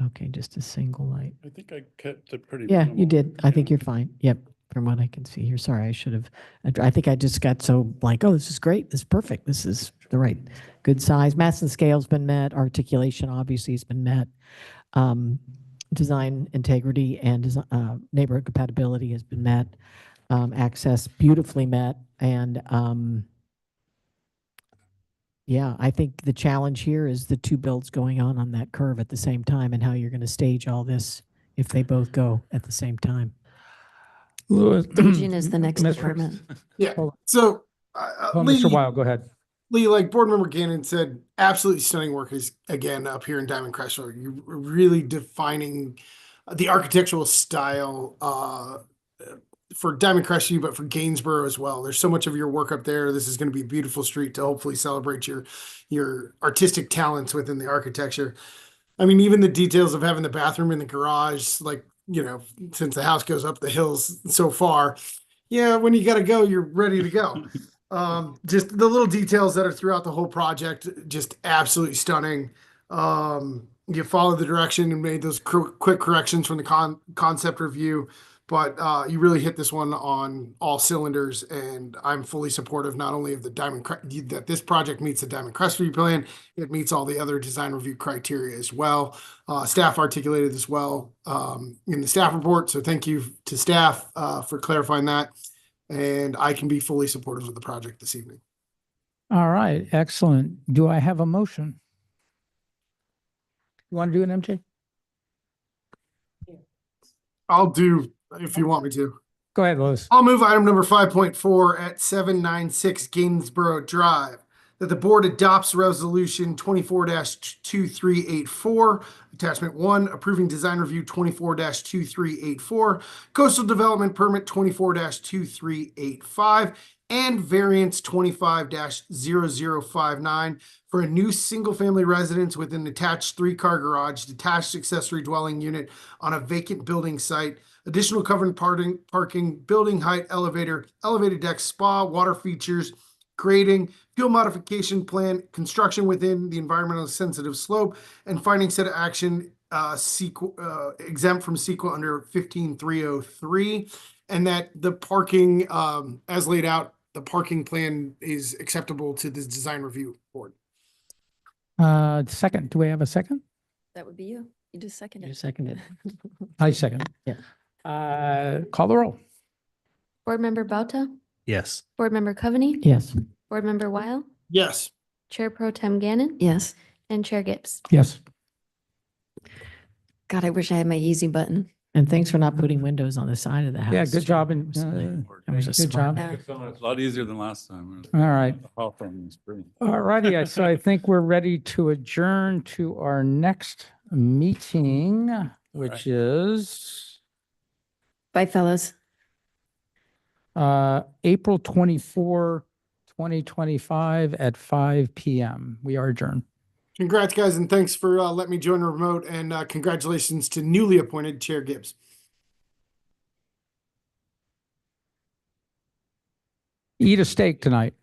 Okay, just a single light. I think I kept it pretty. Yeah, you minimal. did. I think you're fine. Yep. From what I can see here. Sorry, I should have. I think I just got so like, oh, this is great. This is perfect. This is the right good size. Mass and scale's been met. Articulation obviously has been met. Design integrity and neighborhood compatibility has been met. Access beautifully met. And yeah, I think the challenge here is the two builds going on that curve at the same time and how you're going to stage all this if they both go at the same time. Louis. Staging is the next Mr. department. Yeah. Hold So, Lee, Mr. Weil, go ahead. Lee, like board member Gannon said, absolutely stunning work is again up here in Diamond Crest Road. You're really defining the architectural style for Diamond Crest View, but for Gainsborough as well. There's so much of your work up there. This is going to be a beautiful street to hopefully celebrate your artistic talents within the architecture. I mean, even the details of having the bathroom in the garage, like, you know, since the house goes up the hills so far, yeah, when you got to go, you're ready to go. Just the little details that are throughout the whole project, just absolutely stunning. You followed the direction and made those quick corrections from the concept review, but you really hit this one on all cylinders, and I'm fully supportive not only of the that this project meets the Diamond Crest View plan, it meets all the other design review criteria as well. Staff articulated as well in the staff report, so thank you to staff for clarifying that. And I can be fully supportive of the project this evening. All right, excellent. Do I have a motion? You want to do it, MJ? I'll do if you want me to. Go ahead, Louis. I'll move item number 5.4 at 796 Gainsborough Drive, that the board adopts resolution 24-2384, attachment 1, approving design review 24-2384, coastal development permit 24-2385, and variance 25-0059 for a new single-family residence with an attached 3-car garage, detached accessory dwelling unit on a vacant building site, additional covered parking, building height, elevator, elevated deck, spa, water features, grading, fuel modification plan, construction within the environmentally sensitive slope, and finding set of action exempt from CEQA under 15303, and that the parking, as laid out, the parking plan is acceptable to the design review board. Second, do we have a second? That would be you. You just seconded. You seconded. I second. Yeah. Call the roll. Board Member Bauta, Yes. Board Member Coveney, Yes. Board Member Weil, Yes. Chair Pro Tem Gannon, Yes. and Chair Gibbs. Yes. God, I wish I had my easy button. And thanks for not putting windows on the side of the house. Yeah, good job. And That was a good smart- job. It's so much- a lot easier than last time. All right. The Hawthorne was brilliant. All righty. So I think we're ready to adjourn to our next meeting, which is Bye, fellas. April 24, 2025 at 5 p.m. We are adjourned. Congrats, guys, and thanks for letting me join the remote, and congratulations to newly appointed Chair Gibbs. Eat a steak tonight.